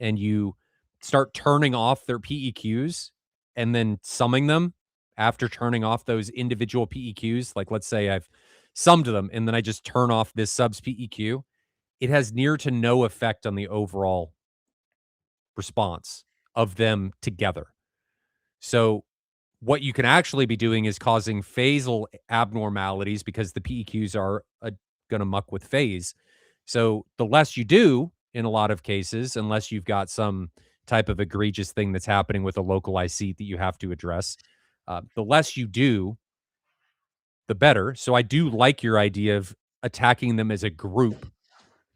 and you start turning off their PEQs and then summing them after turning off those individual PEQs, like let's say I've summed them and then I just turn off this subs PEQ, it has near to no effect on the overall response of them together. So what you can actually be doing is causing phasal abnormalities because the PEQs are going to muck with phase. So the less you do in a lot of cases, unless you've got some type of egregious thing that's happening with a localized seat that you have to address, the less you do, the better. So I do like your idea of attacking them as a group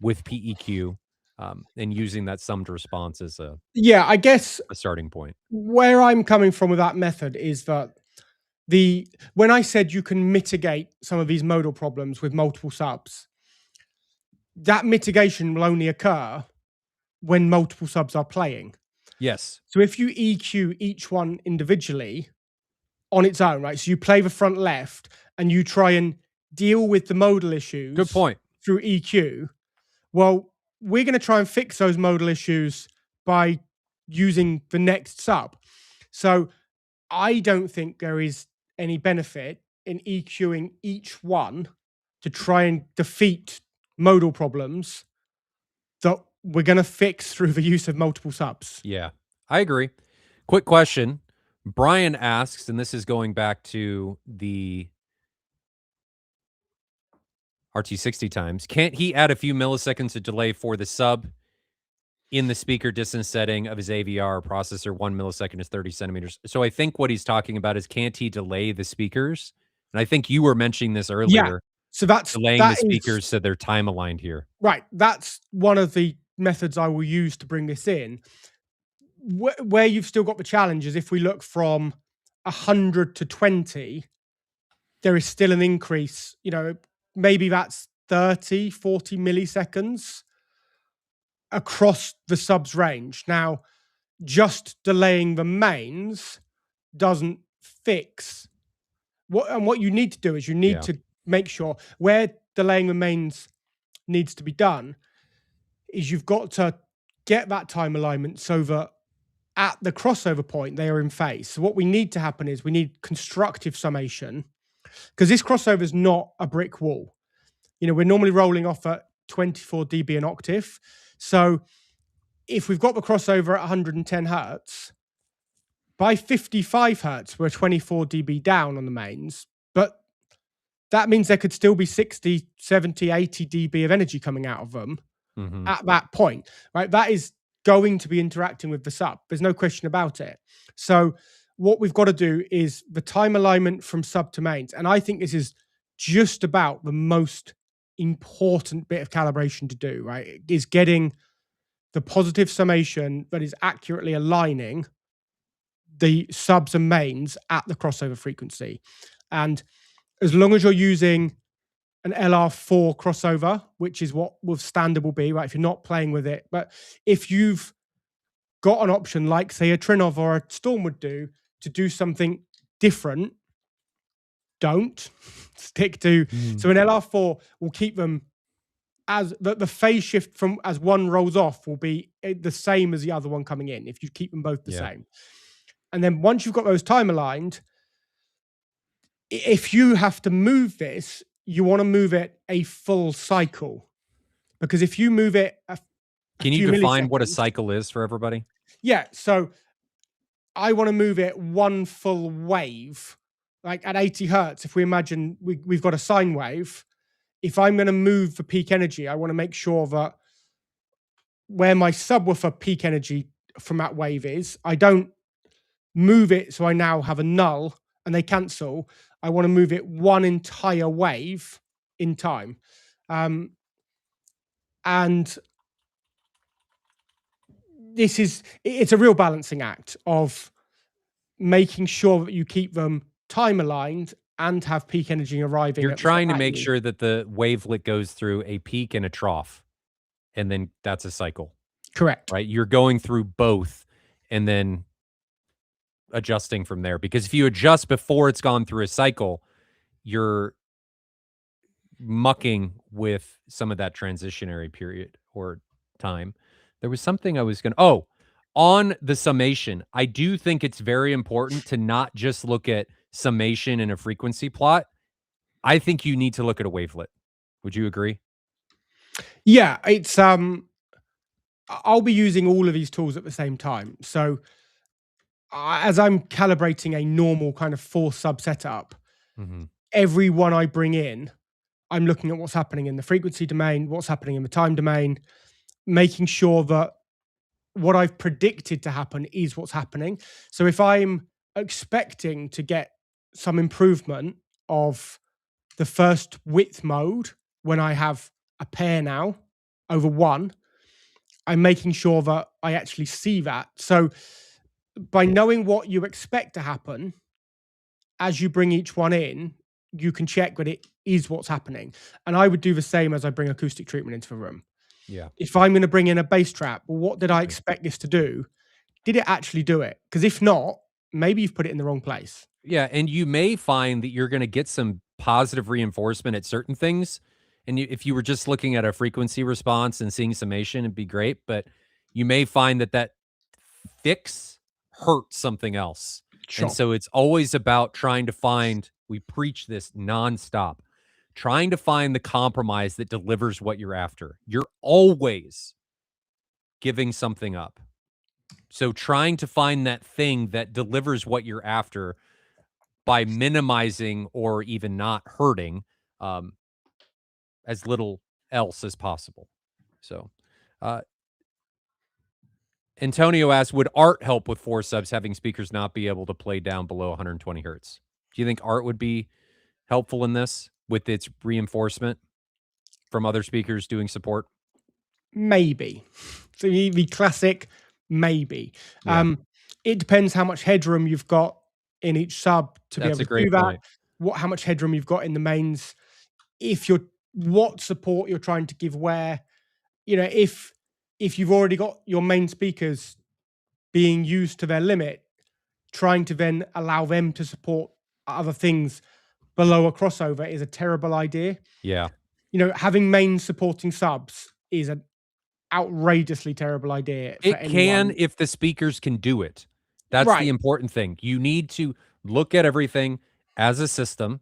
with PEQ and using that summed response as Yeah, I guess a starting point. where I'm coming from with that method is that the when I said you can mitigate some of these modal problems with multiple subs, that mitigation will only occur when multiple subs are playing. Yes. So if you EQ each one individually on its own, right? So you play the front left and you try and deal with the modal Good issues point. through EQ. Well, we're going to try and fix those modal issues by using the next sub. So I don't think there is any benefit in EQing each one to try and defeat modal problems that we're going to fix through the use of multiple subs. Yeah, I agree. Quick question. Brian asks, and this is going back to the RT60 times, can't he add a few milliseconds of delay for the sub in the speaker distance setting of his AVR processor? 1 millisecond is 30 centimeters. So I think what he's talking about is can't he delay the speakers? And I think you were mentioning this Yeah. earlier, So that's delaying the that is speakers so they're time aligned here. right. That's one of the methods I will use to bring this in. Where you've still got the challenge is if we look from 100 to 20, there is still an increase. Maybe that's 30, 40 milliseconds across the subs range. Now, just delaying the mains doesn't fix what you need to do is you need Yeah. to make sure where delaying the mains needs to be done is you've got to get that time alignment so that at the crossover point they are in phase. So what we need to happen is we need constructive summation because this crossover is not a brick wall. We're normally rolling off at 24 dB an octave. So if we've got the crossover at 110 hertz, by 55 hertz, we're 24 dB down on the mains, but that means there could still be 60, 70, 80 dB of energy coming out of them Hmm. at that point, right? That is going to be interacting with the sub. There's no question about it. So what we've got to do is the time alignment from sub to mains. And I think this is just about the most important bit of calibration to do, right? Is getting the positive summation that is accurately aligning the subs and mains at the crossover frequency. And as long as you're using an LR4 crossover, which is what with standard will be, right? If you're not playing with it, but if you've got an option like, say, a Trinov or a Storm would do to do something different, don't stick to. Mm. So an LR4 will keep them as the phase shift from as one rolls off will be the same as the other one coming in if you keep them both the Yeah. same. And then once you've got those time aligned, if you have to move this, you want to move it a full cycle. Because if you move it a Can you few define what a milliseconds, cycle is for everybody? yeah. So I want to move it one full wave, like at 80 hertz. If we imagine we've got a sine wave, if I'm going to move the peak energy, I want to make sure that where my subwoofer peak energy from that wave is, I don't move it so I now have a null and they cancel. I want to move it one entire wave in time. Um, and it's a real balancing act of making sure that you keep them time aligned and have peak energy arriving You're at the trying to at make you. sure that the wavelet goes through a peak and a trough, and then that's a cycle, Correct. right? You're going through both and then adjusting from there, because if you adjust before it's gone through a cycle, you're mucking with some of that transitionary period or time. There was something I was gonna on the summation, I do think it's very important to not just look at summation in a frequency plot. I think you need to look at a wavelet. Would you agree? Yeah, it's I'll be using all of these tools at the same time. So as I'm calibrating a normal kind of 4 sub setup, Mhm. every one I bring in, I'm looking at what's happening in the frequency domain, what's happening in the time domain, making sure that what I've predicted to happen is what's happening. So if I'm expecting to get some improvement of the first width mode when I have a pair now over one, I'm making sure that I actually see that. So by knowing what you expect to happen as you bring each one in, you can check that it is what's happening. And I would do the same as I bring acoustic treatment into the room. Yeah. If I'm going to bring in a bass trap, well, what did I Right. expect this to do? Did it actually do it? Because if not, maybe you've put it in the wrong place. Yeah, and you may find that you're gonna get some positive reinforcement at certain things, and if you were just looking at a frequency response and seeing summation, it'd be great, but you may find that that fix hurt something else, and Sure. so it's always about trying to find, we preach this nonstop, trying to find the compromise that delivers what you're after. You're always giving something up. So trying to find that thing that delivers what you're after by minimizing or even not hurting, um, as little else as possible. So, uh, Antonio asks, would art help with 4 subs having speakers not be able to play down below 120 hertz? Do you think art would be helpful in this with its reinforcement from other speakers doing support? Maybe. So the classic maybe. Yeah, It depends how much headroom you've got in each sub to be that's able a to do great that. point. How much headroom you've got in the mains. If you're what support you're trying to give where. If you've already got your main speakers being used to their limit, trying to then allow them to support other things below a crossover is a terrible idea. Yeah. Having main supporting subs is an outrageously terrible idea for It can anyone. if the speakers can do it. That's the Right. important thing. You need to look at everything as a system.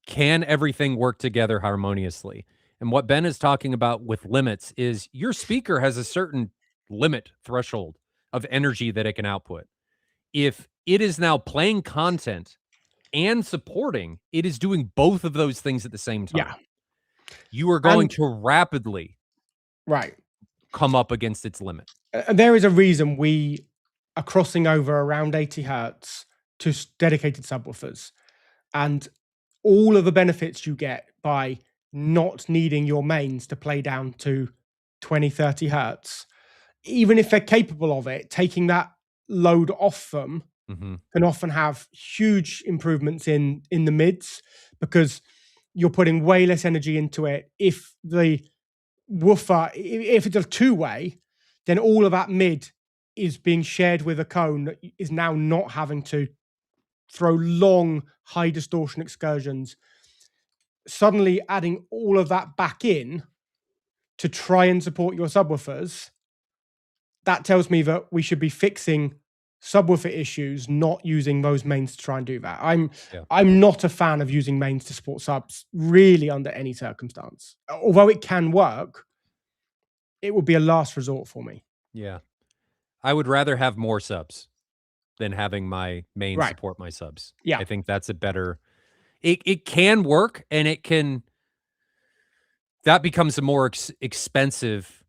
Can everything work together harmoniously? And what Ben is talking about with limits is your speaker has a certain limit threshold of energy that it can output. If it is now playing content and supporting, it is doing both of those things at the same Yeah. time. You are going And to rapidly right. come up against its limit. And there is a reason we are crossing over around 80 hertz to dedicated subwoofers. And all of the benefits you get by not needing your mains to play down to 20, 30 hertz, even if they're capable of it, taking that load off them Mhm. can often have huge improvements in the mids because you're putting way less energy into it. If the woofer, if it's a two-way, then all of that mid is being shared with a cone that is now not having to throw long high distortion excursions. Suddenly adding all of that back in to try and support your subwoofers, that tells me that we should be fixing subwoofer issues, not using those mains to try and do that. Yeah. I'm not a fan of using mains to support subs really under any circumstance. Although it can work, it would be a last resort for me. Yeah. I would rather have more subs than having my main Right. support my subs. Yeah. I think that's a better, it can work, and it can, that becomes a more expensive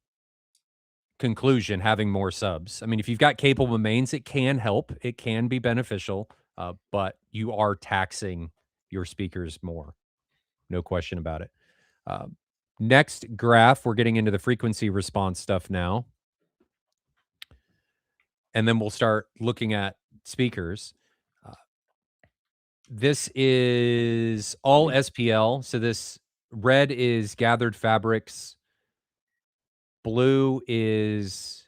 conclusion having more subs. I mean, if you've got capable mains, it can help. It can be beneficial, but you are taxing your speakers more. No question about it. Um, Next graph, we're getting into the frequency response stuff now. And then we'll start looking at speakers. Uh, this is all SPL. So this red is gathered fabrics. Blue is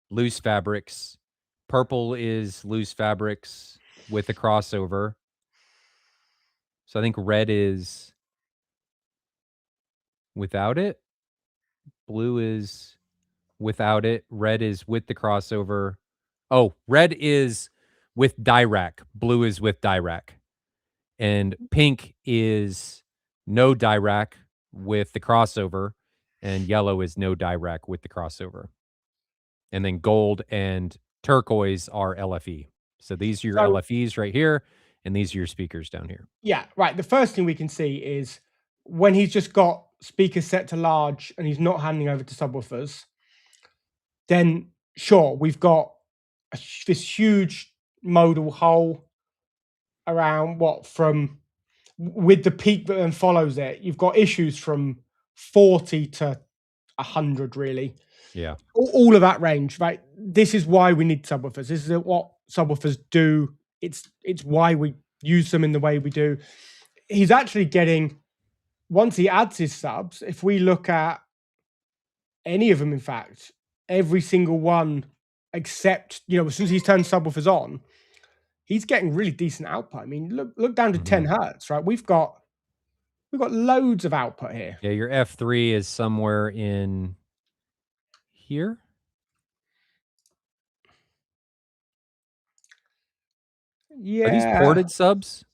loose fabrics. Purple is loose fabrics with a crossover. So I think red is without it. Blue is without it. Red is with the crossover. Oh, red is with Dirac. Blue is with Dirac. And pink is no Dirac with the crossover. And yellow is no Dirac with the crossover. And then gold and turquoise are LFE. So these are your So LFEs right here, and these are your speakers down here. yeah, right. The first thing we can see is when he's just got speakers set to large and he's not handing over to subwoofers, then sure, we've got this huge modal hole around what from with the peak that then follows it. You've got issues from 40 to 100, really. Yeah. All of that range, right? This is why we need subwoofers. This is what subwoofers do. It's why we use them in the way we do. He's actually getting, once he adds his subs, if we look at any of them, in fact, every single one except, as soon as he's turned subwoofers on, he's getting really decent output. I mean, look down to 10 Mhm. hertz, right? We've got loads of output here. Yeah, your F3 is somewhere in here. Are these Yeah. ported subs?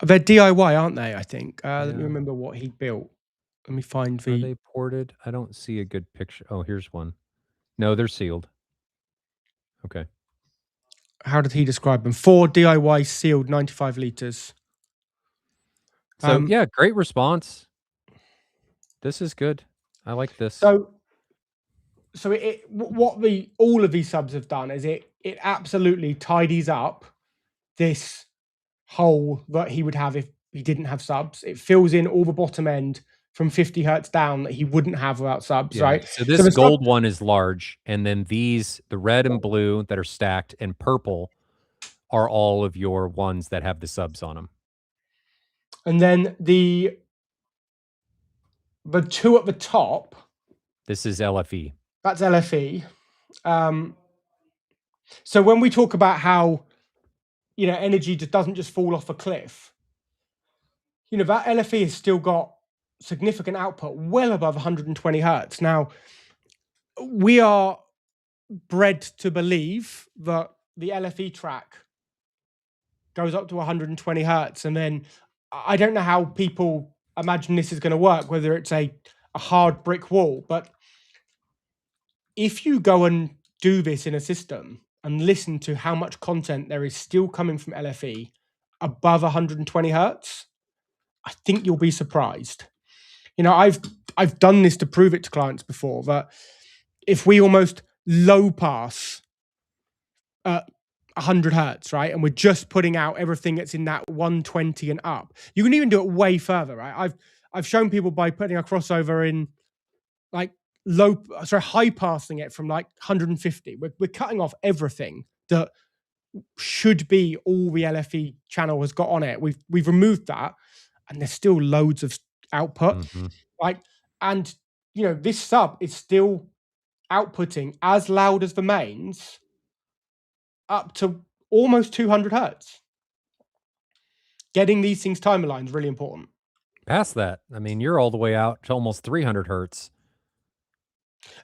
They're DIY, aren't they? I think. Let me Yeah. remember what he built. Let me find Are the. they ported? I don't see a good picture. Oh, here's one. No, they're sealed. Okay. How did he describe them? 4 DIY sealed 95 liters. So, yeah, great response. This is good. I like this. So what the all of these subs have done is it absolutely tidies up this hole that he would have if he didn't have subs. It fills in all the bottom end from 50 hertz down that he wouldn't have without subs, Yeah. right? So So this the sub, gold one is large, and then these, the red and blue that are stacked, and purple are all of your ones that have the subs on them. and then the two at the top, This is LFE. that's LFE. Um, so when we talk about how energy just doesn't just fall off a cliff, that LFE has still got significant output, well above 120 hertz. Now, we are bred to believe that the LFE track goes up to 120 hertz, and then I don't know how people imagine this is going to work, whether it's a hard brick wall, but if you go and do this in a system and listen to how much content there is still coming from LFE above 120 hertz, I think you'll be surprised. I've done this to prove it to clients before that if we almost low pass at 100 hertz, right, and we're just putting out everything that's in that 120 and up, you can even do it way further, right? I've shown people by putting a crossover in like high passing it from like 150. We're cutting off everything that should be all the LFE channel has got on it. We've removed that, and there's still loads of output. Mhm. Like, and this sub is still outputting as loud as the mains up to almost 200 hertz. Getting these things time aligned is really important. Past that, I mean, you're all the way out to almost 300 hertz.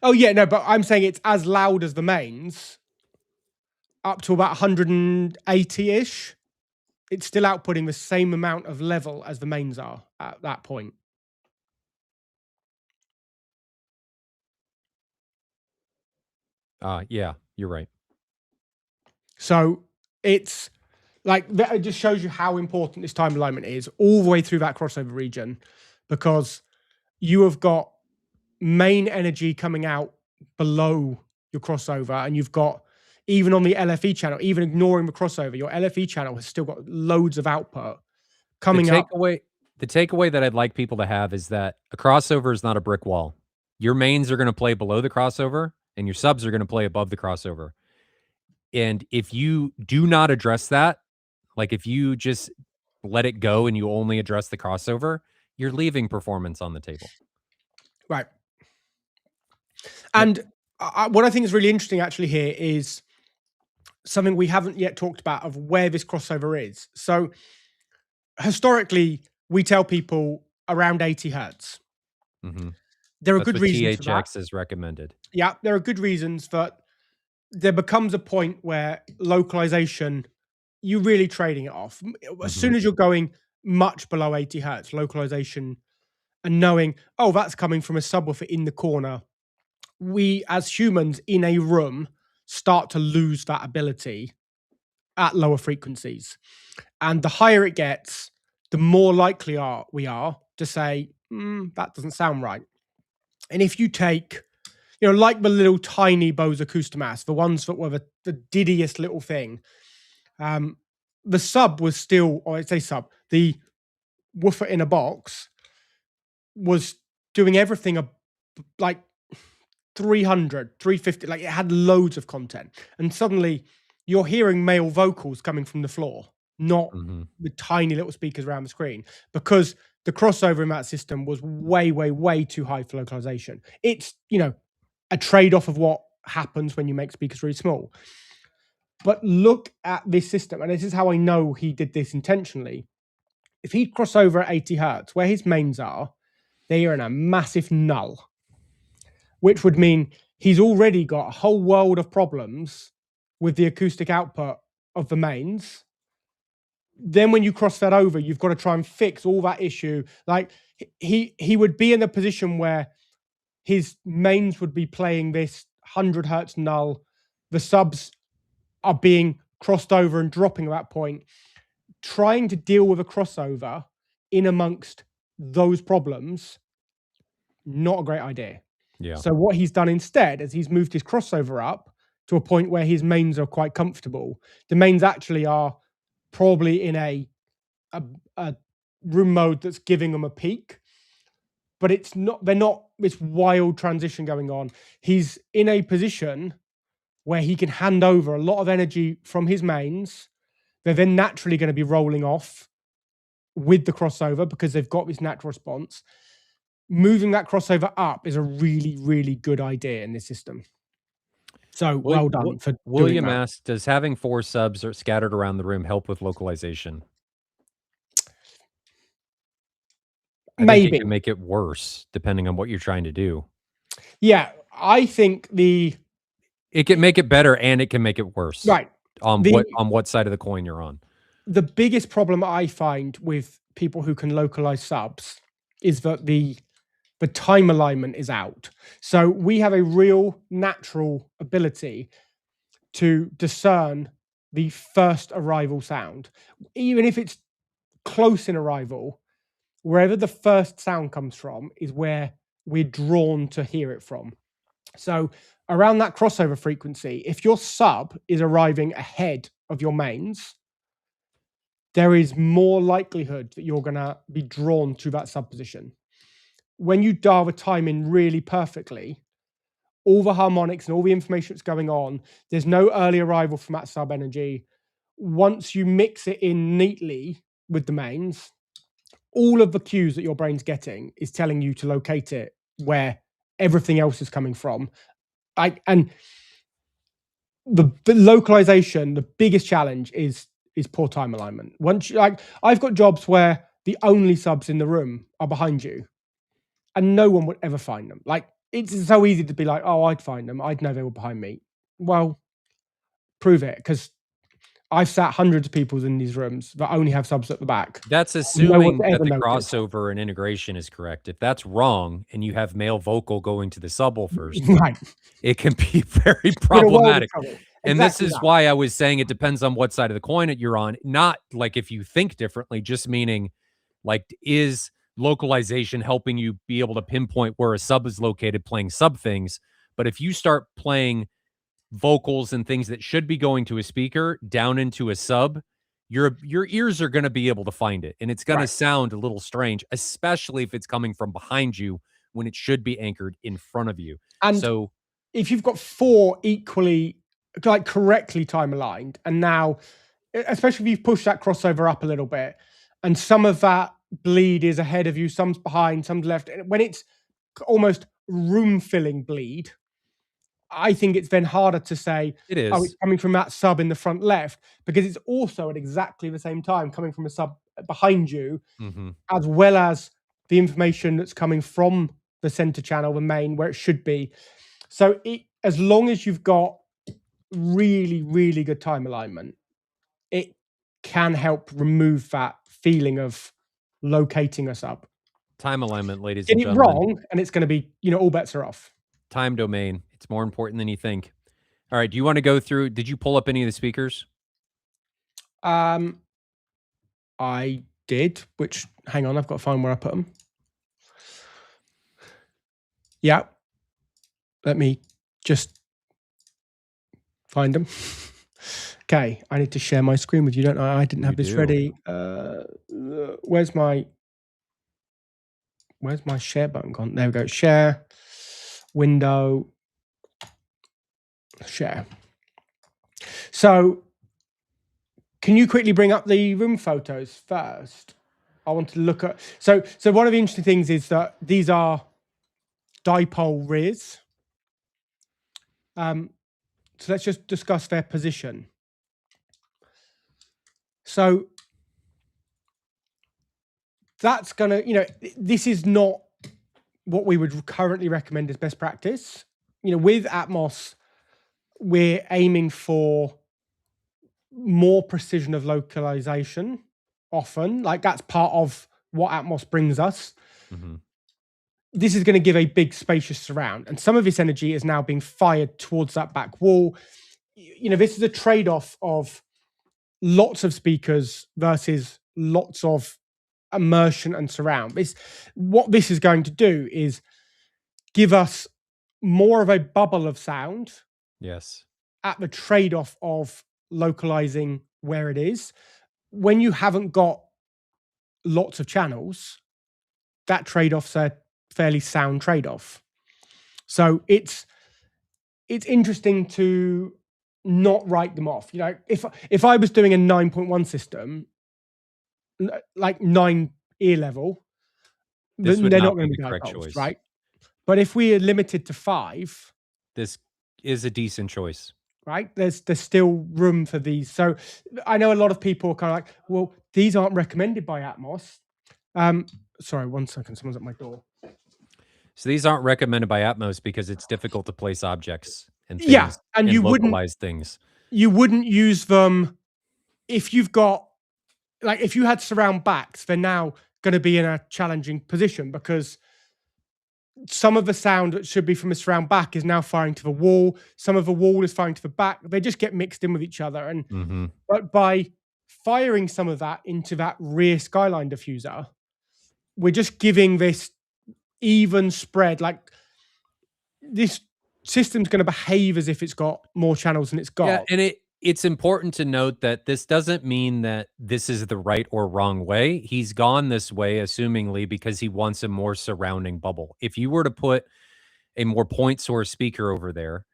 Oh yeah, no, but I'm saying it's as loud as the mains up to about 180-ish. It's still outputting the same amount of level as the mains are at that point. Yeah, you're right. So it's like that, it just shows you how important this time alignment is all the way through that crossover region, because you have got main energy coming out below your crossover, and you've got, even on the LFE channel, even ignoring the crossover, your LFE channel has still got loads of output The coming up. takeaway the takeaway that I'd like people to have is that a crossover is not a brick wall. Your mains are gonna play below the crossover, and your subs are gonna play above the crossover. And if you do not address that, like, if you just let it go and you only address the crossover, you're leaving performance on the table. Right. Yep. And what I think is really interesting actually here is something we haven't yet talked about of where this crossover is. So historically, we tell people around 80 hertz. Mhm. There are That's good what reasons for that. THX is recommended. Yeah, there are good reasons that there becomes a point where localization, you're really trading it off. As Mhm. soon as you're going much below 80 hertz, localization and knowing, oh, that's coming from a subwoofer in the corner, we as humans in a room start to lose that ability at lower frequencies. And the higher it gets, the more likely we are to say, that doesn't sound right. And if you take, like the little tiny Bose Acoustimas, the ones that were the diddiest little thing, um, the sub was still, or I say sub, the woofer in a box was doing everything like 300, 350, like it had loads of content. And suddenly you're hearing male vocals coming from the floor, not Mhm. the tiny little speakers around the screen, because the crossover in that system was way, way, way too high for localization. It's, a trade off of what happens when you make speakers really small. But look at this system, and this is how I know he did this intentionally. If he'd cross over at 80 hertz, where his mains are, they are in a massive null, which would mean he's already got a whole world of problems with the acoustic output of the mains. Then when you cross that over, you've got to try and fix all that issue. Like he would be in a position where his mains would be playing this 100 hertz null. The subs are being crossed over and dropping at that point. Trying to deal with a crossover in amongst those problems, not a great idea. Yeah. So what he's done instead is he's moved his crossover up to a point where his mains are quite comfortable. The mains actually are probably in a, a room mode that's giving them a peak, but it's not. They're not this wild transition going on. He's in a position where he can hand over a lot of energy from his mains. They're then naturally going to be rolling off with the crossover because they've got this natural response. Moving that crossover up is a really, really good idea in this system. So well done for doing William that. asked, "Does having 4 subs or scattered around the room help with localization?" I think it Maybe. can make it worse depending on what you're trying to do. Yeah, I think It can make it better and it can make it worse right. The on what side of the coin you're on. the biggest problem I find with people who can localize subs is that the time alignment is out. So we have a real natural ability to discern the first arrival sound. Even if it's close in arrival, wherever the first sound comes from is where we're drawn to hear it from. So around that crossover frequency, if your sub is arriving ahead of your mains, there is more likelihood that you're going to be drawn to that sub position. When you dial the time in really perfectly, all the harmonics and all the information that's going on, there's no early arrival from that sub energy. Once you mix it in neatly with the mains, all of the cues that your brain's getting is telling you to locate it where everything else is coming from. And the localization, the biggest challenge is poor time alignment. Once you, like, I've got jobs where the only subs in the room are behind you, and no one would ever find them. Like it's so easy to be like, oh, I'd find them. I'd know they were behind me. Well, prove it, because I've sat hundreds of people in these rooms that only have subs at the back. That's No one's assuming ever that the noticed. crossover and integration is correct. If that's wrong and you have male vocal going to the subwoofers, Right. it can be very You're in a world of problematic. trouble. And this Exactly is that. why I was saying it depends on what side of the coin that you're on, not like if you think differently, just meaning like, is localization helping you be able to pinpoint where a sub is located playing sub things? But if you start playing vocals and things that should be going to a speaker down into a sub, your ears are going to be able to find it, and it's going to Right. sound a little strange, especially if it's coming from behind you when it should be anchored in front of you. And So if you've got 4 equally, like, correctly time aligned, and now, especially if you've pushed that crossover up a little bit, and some of that bleed is ahead of you, some's behind, some's left, and when it's almost room filling bleed, I think it's then harder to say, it "Oh, it's is. coming from that sub in the front left," because it's also at exactly the same time coming from a sub behind you, Mhm. as well as the information that's coming from the center channel, the main, where it should be. So as long as you've got really, really good time alignment, it can help remove that feeling of locating a sub. Time alignment, ladies Get and it gentlemen. wrong, and it's going to be, all bets are off. Time domain. It's more important than you think. All right, do you wanna go through did you pull up any of the speakers? Um, I did, which hang on, I've got to find where I put them. Yeah, let me just find them. Okay, I need to share my screen with you, don't I? I didn't You have this do. ready. Where's my share button gone? There we go. Share, window, share. So, can you quickly bring up the room photos first? I want to look at. So one of the interesting things is that these are dipole rears. So let's just discuss their position. So that's gonna, this is not what we would currently recommend as best practice. With Atmos, we're aiming for more precision of localization often. Like, that's part of what Atmos brings us. Mhm. This is going to give a big spacious surround, and some of this energy is now being fired towards that back wall. This is a trade-off of lots of speakers versus lots of immersion and surround. What this is going to do is give us more of a bubble of sound Yes. at the trade-off of localizing where it is. When you haven't got lots of channels, that trade-off's a fairly sound trade-off. So it's interesting to not write them off. If I was doing a 9.1 system, like 9 ear level, This then would they're not not going be to the be correct dipoles, choice. right? But if we are limited to 5, This is a decent choice. right? There's still room for these. So I know a lot of people are kind of like, well, these aren't recommended by Atmos. Um, Sorry, 1 second. Someone's at my door. So these aren't recommended by Atmos because it's difficult to place objects and Yeah, things and and localize things. you wouldn't use them if you've got, like, if you had surround backs. They're now going to be in a challenging position because some of the sound that should be from a surround back is now firing to the wall. Some of the wall is firing to the back. They just get mixed in with each other. And Mhm. but by firing some of that into that rear skyline diffuser, we're just giving this even spread. Like, this system's going to behave as if it's got more channels than it's Yeah, got. and it's important to note that this doesn't mean that this is the right or wrong way. He's gone this way assumingly because he wants a more surrounding bubble. If you were to put a more point source speaker over there,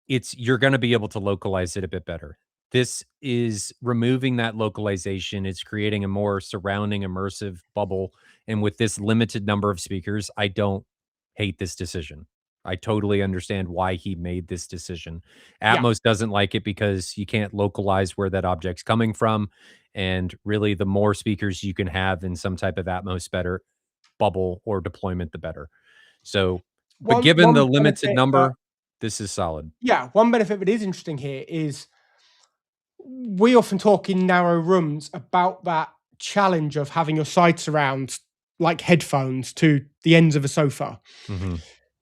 it's you're gonna be able to localize it a bit better. This is removing that localization, it's creating a more surrounding immersive bubble, and with this limited number of speakers, I don't hate this decision. I totally understand why he made this decision. Yeah. Atmos doesn't like it because you can't localize where that object's coming from, and really the more speakers you can have in some type of Atmos better bubble or deployment, the better. So, but given One the limited benefit that number, this is solid. Yeah, one benefit that is interesting here is we often talk in narrow rooms about that challenge of having your side surrounds like headphones to the ends of a sofa. Mhm.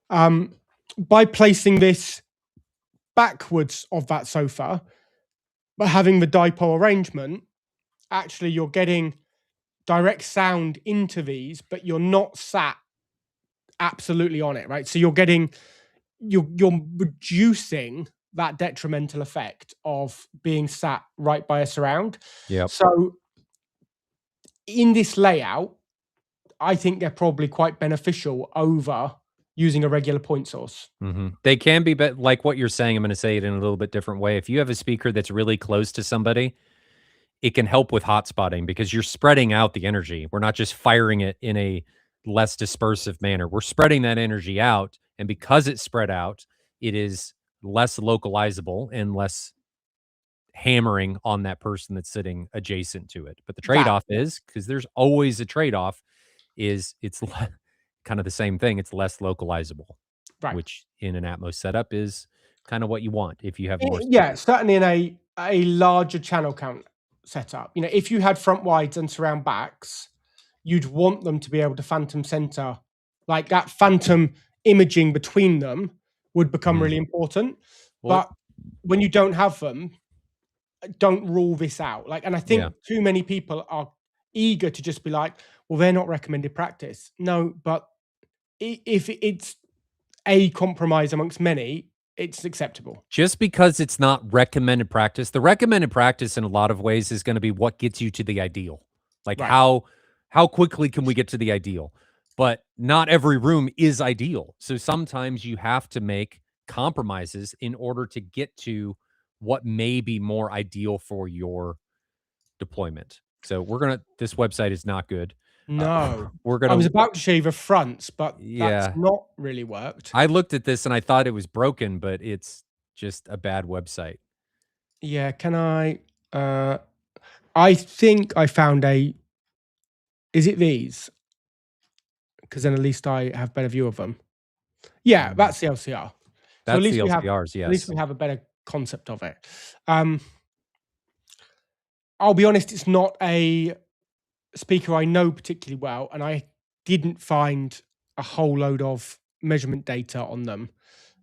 Um, by placing this backwards of that sofa, but having the dipole arrangement, actually you're getting direct sound into these, but you're not sat absolutely on it, right? So you're getting you're reducing that detrimental effect of being sat right by a surround. Yep. So in this layout, I think they're probably quite beneficial over using a regular point source. They can be, but like what you're saying, I'm gonna say it in a little bit different way. If you have a speaker that's really close to somebody, it can help with hotspotting because you're spreading out the energy. We're not just firing it in a less dispersive manner. We're spreading that energy out, and because it's spread out, it is less localizable and less hammering on that person that's sitting adjacent to it. But the That trade-off is, because there's always a trade-off, is it's kind of the same thing. It's less localizable, right. which in an Atmos setup is kind of what you want if you have more Yeah, speakers. certainly in a larger channel count setup. You know, if you had front wides and surround backs, you'd want them to be able to phantom center, like that phantom imaging between them would become Mhm. really important. Well, But when you don't have them, don't rule this out. Like, and I yeah. think too many people are eager to just be like, well, they're not recommended practice. No, but if it's a compromise amongst many, it's acceptable. Just because it's not recommended practice, the recommended practice in a lot of ways is gonna be what gets you to the ideal. Like, Right. how quickly can we get to the ideal? But not every room is ideal. So sometimes you have to make compromises in order to get to what may be more ideal for your deployment. So we're gonna this website is not good. Uh, No. we're I was gonna about to shave a fronts, but that's yeah. not really worked. I looked at this and I thought it was broken, but it's just a bad website. Yeah, can uh I think I found a is it these? Because then at least I have better view of them. Yeah, Mm. that's the LCR. So That's the LCRs, at least yes. we have a better concept of it. Um, I'll be honest, it's not a speaker I know particularly well, and I didn't find a whole load of measurement data on them.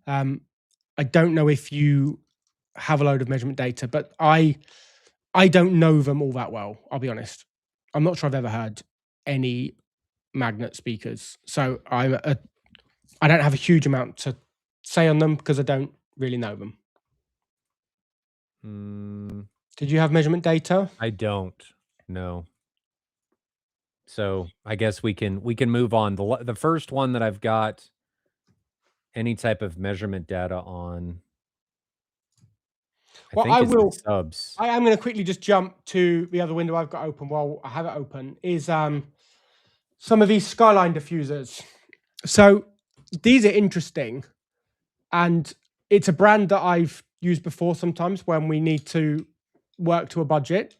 Um, I don't know if you have a load of measurement data, but I don't know them all that well. I'll be honest. I'm not sure I've ever heard any magnet speakers, so I don't have a huge amount to say on them because I don't really know them. Mm, Did you have measurement data? I don't. No. So, I guess we can move on. The first one that I've got any type of measurement data on, I Well, think is the subs. I am going to quickly just jump to the other window I've got open while I have it open. Is some of these skyline diffusers. So these are interesting, and it's a brand that I've used before. Sometimes when we need to work to a budget,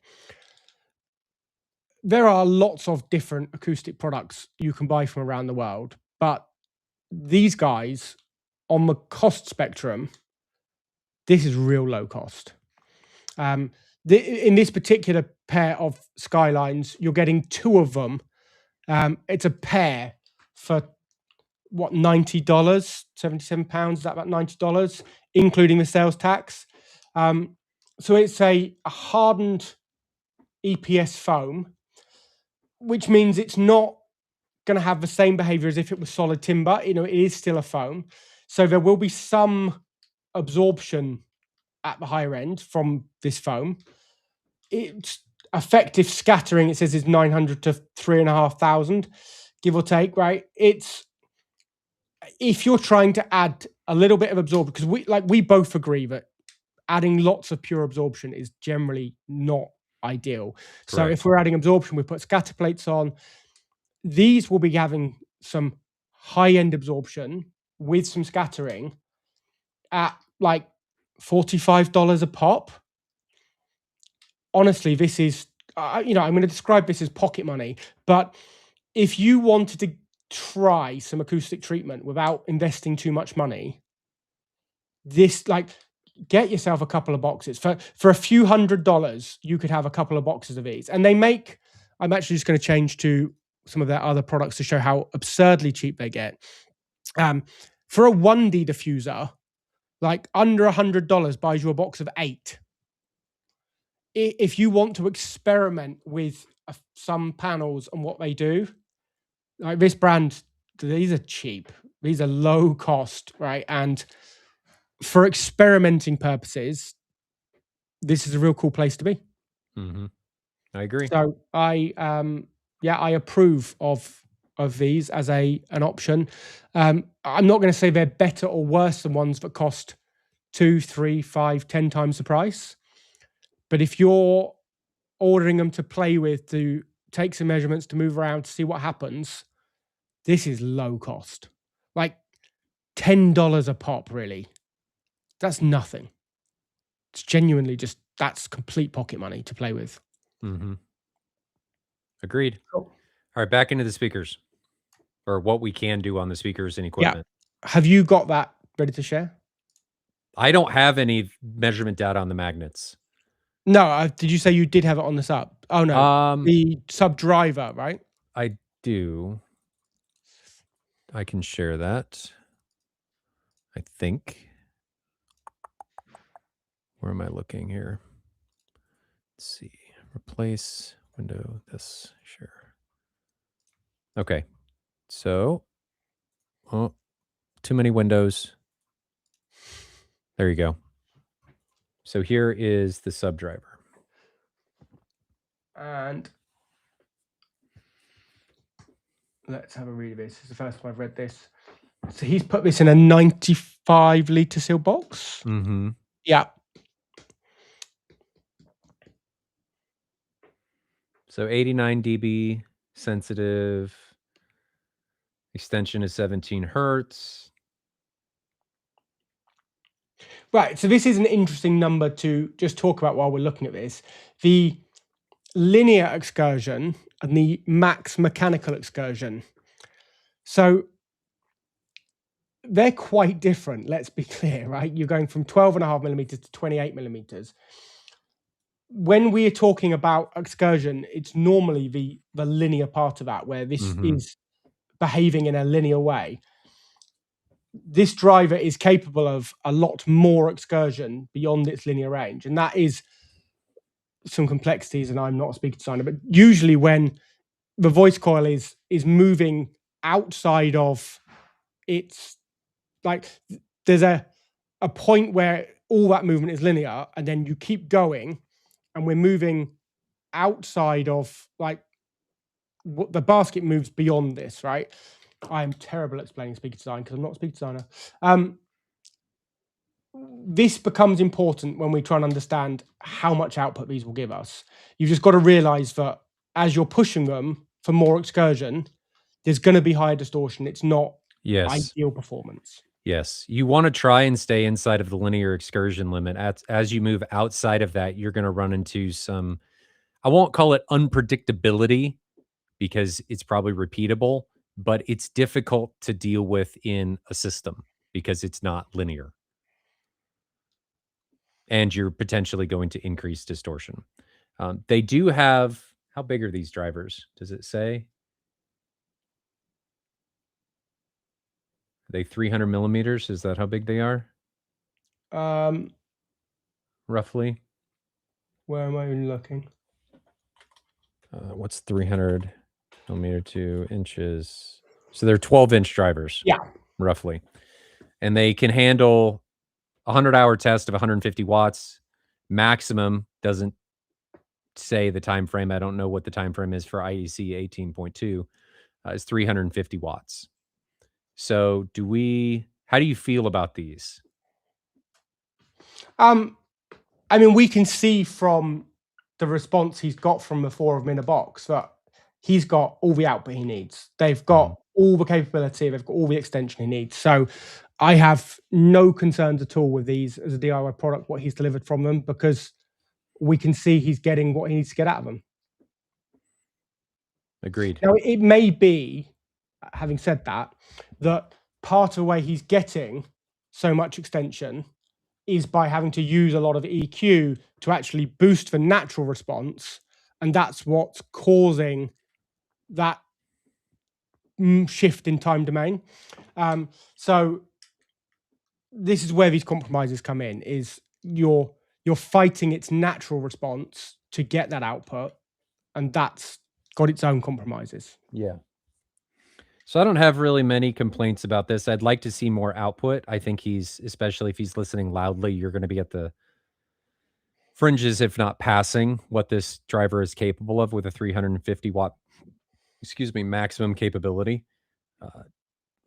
there are lots of different acoustic products you can buy from around the world, but these guys on the cost spectrum, this is real low cost. Um, in this particular pair of skylines, you're getting two of them. It's a pair for what, $90, £77. Is that about $90, including the sales tax? So it's a hardened EPS foam, which means it's not going to have the same behavior as if it was solid timber. You know, it is still a foam. So there will be some absorption at the higher end from this foam. It's effective scattering, it says, is 900 to 3,500, give or take, right? It's if you're trying to add a little bit of absorption, because we both agree that adding lots of pure absorption is generally not ideal. So if Correct. we're adding absorption, we put scatter plates on. These will be having some high-end absorption with some scattering at like $45 a pop. Honestly, this is, I'm going to describe this as pocket money. But if you wanted to try some acoustic treatment without investing too much money, this, like, get yourself a couple of boxes for a few $100s. You could have a couple of boxes of these, and they make. I'm actually just going to change to some of their other products to show how absurdly cheap they get. Um, for a 1D diffuser, like under $100 buys you a box of 8. If you want to experiment with some panels and what they do, like this brand, these are cheap. These are low cost, right? And for experimenting purposes, this is a real cool place to be. Mhm. I agree. So yeah, I approve of these as an option. I'm not going to say they're better or worse than ones that cost two, three, five, 10 times the price. But if you're ordering them to play with, to take some measurements, to move around, to see what happens, this is low cost. Like $10 a pop, really. That's nothing. It's genuinely just that's complete pocket money to play with. Mhm. Agreed. Cool. Alright, back into the speakers, or what we can do on the speakers and Yeah. equipment. Have you got that ready to share? I don't have any measurement data on the magnets. No, did you say you did have it on the sub? Oh, no, Um, the sub driver, right? I do. I can share that, I think. Where am I looking here? Let's see. Replace window, this, sure. Okay. So, oh, too many windows. There you go. So here is the subdriver. And let's have a read of this. This is the first time I've read this. So he's put this in a 95 litre seal box. Mhm. Yeah. So 89 dB, sensitive, extension is 17 hertz. Right. So this is an interesting number to just talk about while we're looking at this. The linear excursion and the max mechanical excursion. So they're quite different, let's be clear, right? You're going from 12.5 millimeters to 28 millimeters. When we are talking about excursion, it's normally the linear part of that, where this Mhm. is behaving in a linear way. This driver is capable of a lot more excursion beyond its linear range, and that is some complexities. And I'm not a speaker designer, but usually when the voice coil is moving outside of its, like, there's a point where all that movement is linear, and then you keep going, and we're moving outside of, like, what the basket moves beyond this, right? I am terrible at explaining speaker design because I'm not a speaker designer. This becomes important when we try and understand how much output these will give us. You've just got to realize that as you're pushing them for more excursion, there's going to be higher distortion. It's not Yes. ideal performance. Yes. You wanna try and stay inside of the linear excursion limit. As you move outside of that, you're gonna run into some, I won't call it unpredictability because it's probably repeatable, but it's difficult to deal with in a system because it's not linear, and you're potentially going to increase distortion. They do have, how big are these drivers? Does it say? Are they 300 millimeters? Is that how big they are, Um, roughly? where am I looking? What's 300 millimeter to inches? So they're 12-inch drivers, Yeah. roughly. And they can handle a 100-hour test of 150 watts. Maximum doesn't say the time frame. I don't know what the time frame is for IEC 18.2. Is 350 watts. So how do you feel about these? Um, I mean, we can see from the response he's got from the four of them in a box that he's got all the output he needs. They've Mhm. got all the capability, they've got all the extension he needs. So I have no concerns at all with these as a DIY product, what he's delivered from them, because we can see he's getting what he needs to get out of them. Agreed. Now, it may be, having said that, that part of the way he's getting so much extension is by having to use a lot of EQ to actually boost the natural response. And that's what's causing that shift in time domain. So this is where these compromises come in, is you're fighting its natural response to get that output, and that's got its own compromises. Yeah. So I don't have really many complaints about this. I'd like to see more output. I think he's especially if he's listening loudly, you're gonna be at the fringes, if not passing, what this driver is capable of with a 350 watt, excuse me, maximum capability. Uh,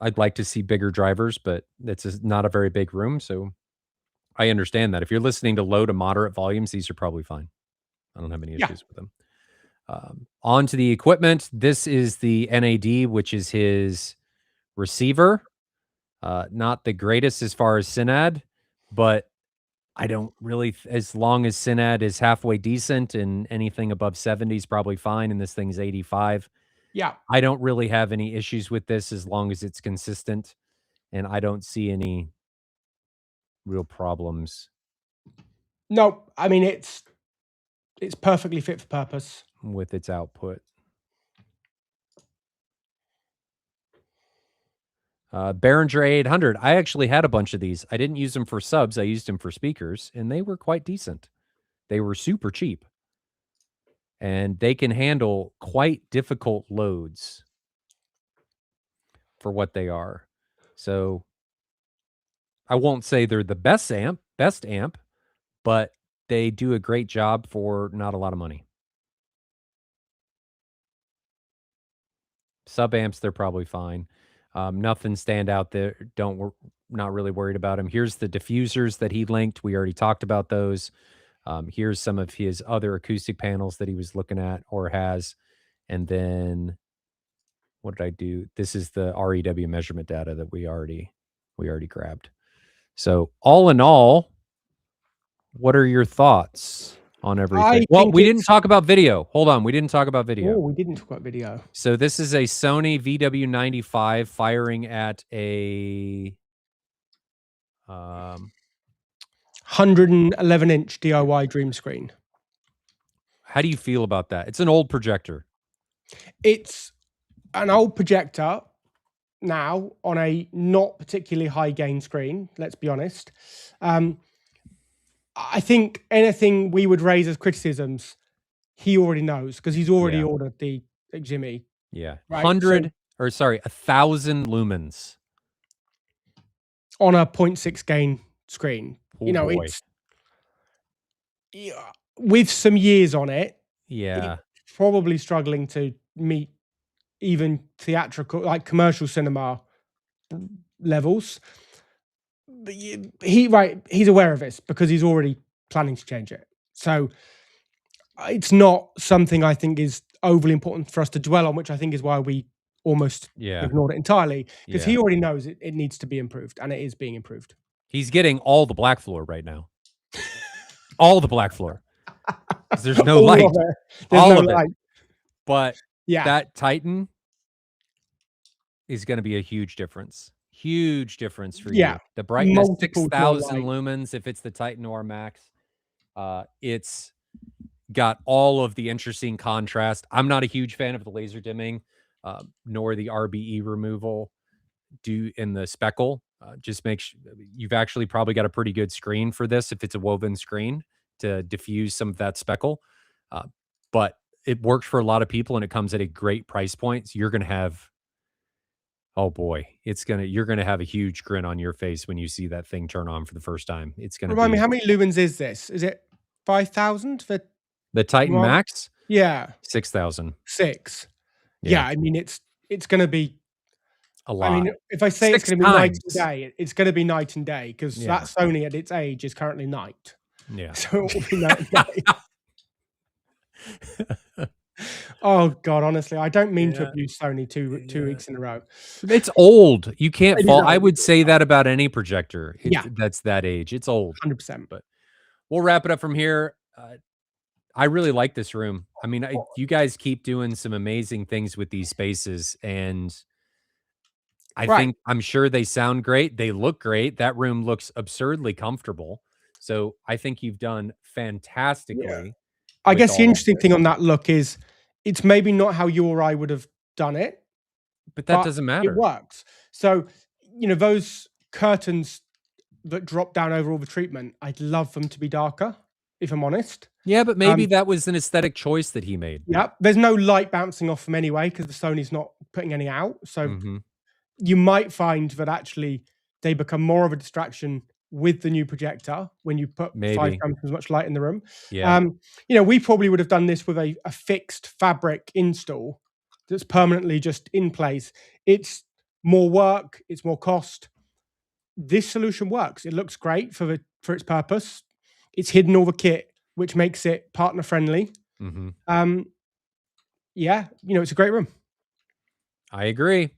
I'd like to see bigger drivers, but not a very big room, so I understand that. If you're listening to low to moderate volumes, these are probably fine. I don't have any Yeah, issues with them. On to the equipment. This is the NAD, which is his receiver. Not the greatest as far as Synad, but I don't really as long as Synad is halfway decent and anything above 70 is probably fine, and this thing's 85. yeah. I don't really have any issues with this as long as it's consistent, and I don't see any real problems No, I mean it's perfectly fit for purpose. with its output. Behringer A800. I actually had a bunch of these. I didn't use them for subs. I used them for speakers, and they were quite decent. They were super cheap, and they can handle quite difficult loads for what they are. So I won't say they're the best amp, but they do a great job for not a lot of money. Sub amps, they're probably fine. Nothing stand out there. Not really worried about them. Here's the diffusers that he linked. We already talked about those. Here's some of his other acoustic panels that he was looking at or has. And then what did I do? This is the REW measurement data that we already grabbed. So all in all, what are your thoughts on everything? I Well, think we didn't it's talk about video. Hold on, we didn't talk about oh, video. we didn't talk about video. So this is a Sony VW95 firing at a 111-inch DIY Dream Screen. how do you feel about that? It's an old projector. It's an old projector now on a not particularly high gain screen, let's be honest. Um, I think anything we would raise as criticisms, he already knows because he's already Yeah, ordered the Jimmy, yeah. right? So 1,000 lumens. on a point 0.6 gain screen, Oh boy. it's yeah, with some years on it, it's Yeah, probably struggling to meet even theatrical, like commercial cinema levels. But he's aware of this because he's already planning to change it. So it's not something I think is overly important for us to dwell on, which I think is why we almost yeah, ignored it entirely because yeah. he already knows it needs to be improved and it is being improved. He's getting all the black floor right now. All the black floor because there's no All of light. it. There's All no of it. light. But Yeah. that Titan is gonna be a huge difference. Huge difference for Yeah. you. The brightness, Multiple to a 6,000 light. lumens if it's the Titan Noir Max. It's got all of the interesting contrast. I'm not a huge fan of the laser dimming, nor the RBE removal do in the speckle. Just you've actually probably got a pretty good screen for this if it's a woven screen to diffuse some of that speckle. Uh, but it works for a lot of people and it comes at a great price point. So you're going to have, oh boy, you're going to have a huge grin on your face when you see that thing turn on for the first time. It's going to Remind me, be how many lumens is this? Is it 5,000 for the Titan Noir? Max, Yeah, 6,000. 6. Yeah, Yeah, I mean, it's gonna be a I lot. mean, if I say it's 6 gonna be night and times. day, it's gonna be night and day because that Yeah, Sony at its age is currently night. yeah. So it will be night and day. Oh god, honestly, I don't mean to Yeah, abuse Sony two yeah. weeks in a row. It's old. You can't It is fault I old, would it is say old. that about any projector. Yeah, That's that age. It's old, 100%. but we'll wrap it up from here. I really like this room. I mean, you guys keep doing some amazing things with these spaces, and Right. I'm sure they sound great. They look great. That room looks absurdly comfortable. So I think you've done Yeah. fantastically I with guess the all of interesting thing this, on that look is it's maybe not how you or I would have done it, but that but doesn't it matter. works. So, those curtains that drop down over all the treatment, I'd love them to be darker. if I'm honest. Yeah, but maybe Um, that was an aesthetic choice that he made. yeah, there's no light bouncing off them anyway because the Sony's not putting any out. So Mhm. you might find that actually they become more of a distraction with the new projector when you put 5 Maybe. times as much light in the room. Yeah. Um, we probably would have done this with a fixed fabric install that's permanently just in place. It's more work, it's more cost. This solution works. It looks great for its purpose. It's hidden all the kit, which makes it partner friendly. Mhm. Um, yeah, it's a great room. I agree.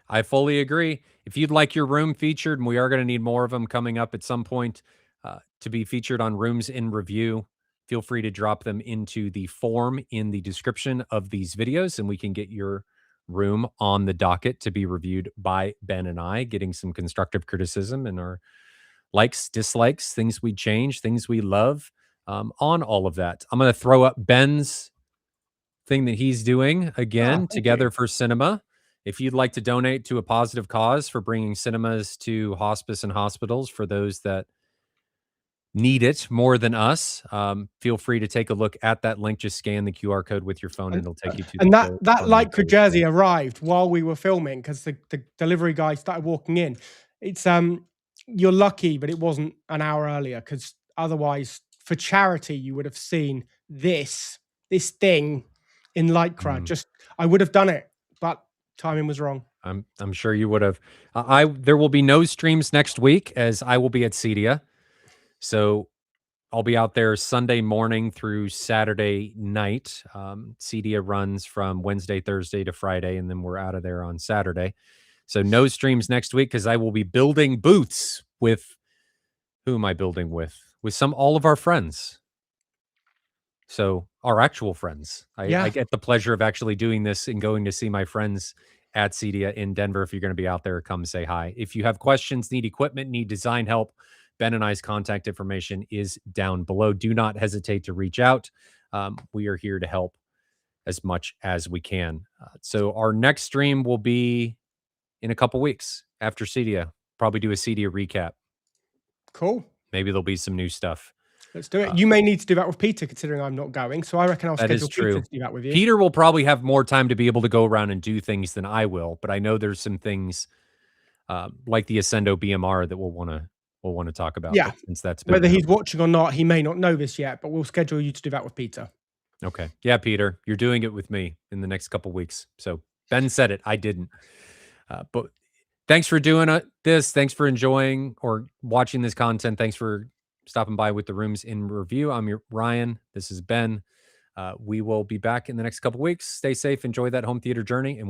I fully agree. If you'd like your room featured, and we are going to need more of them coming up at some point to be featured on Rooms in Review, feel free to drop them into the form in the description of these videos, and we can get your room on the docket to be reviewed by Ben and I, getting some constructive criticism and our likes, dislikes, things we change, things we love on all of that. I'm going to throw up Ben's thing that he's doing Ah, again, thank you. Together for Cinema. If you'd like to donate to a positive cause for bringing cinemas to hospice and hospitals for those that need it more than us, feel free to take a look at that link. Just scan the QR code with your phone, and And it'll take you to the and that permanent Lycra page there. jersey arrived while we were filming because the delivery guy started walking in. It's you're lucky, but it wasn't an hour earlier because otherwise, for charity, you would have seen this thing in Lycra. Mm, Just I would have done it, but timing was wrong. I'm sure you would have. I There will be no streams next week as I will be at Cedia, so I'll be out there Sunday morning through Saturday night. CEDIA runs from Wednesday, Thursday to Friday, and then we're out of there on Saturday. So no streams next week because I will be building booths with who am I building with? With all of our friends. So our actual friends. I Yeah, get the pleasure of actually doing this and going to see my friends at CEDIA in Denver. If you're going to be out there, come say hi. If you have questions, need equipment, need design help, Ben and I's contact information is down below. Do not hesitate to reach out. We are here to help as much as we can. So our next stream will be in a couple weeks after CEDIA. Probably do a CEDIA recap. cool. Maybe there'll be some new stuff. Let's do it. Uh, You may need to do that with Peter, considering I'm not going. So I reckon I'll that is schedule Peter true. to do that with you. Peter will probably have more time to be able to go around and do things than I will, but I know there's some things like the Ascendo BMR that we'll want to talk about Yeah, that since that's been whether he's announced. watching or not, he may not know this yet, but we'll schedule you to do that with Peter. Okay. Yeah, Peter, you're doing it with me in the next couple weeks. So Ben said it. I didn't. But thanks for doing this. Thanks for enjoying or watching this content. Thanks for stopping by with the Rooms in Review. I'm your Ryan. This is Ben. We will be back in the next couple weeks. Stay safe. Enjoy that home theater journey. And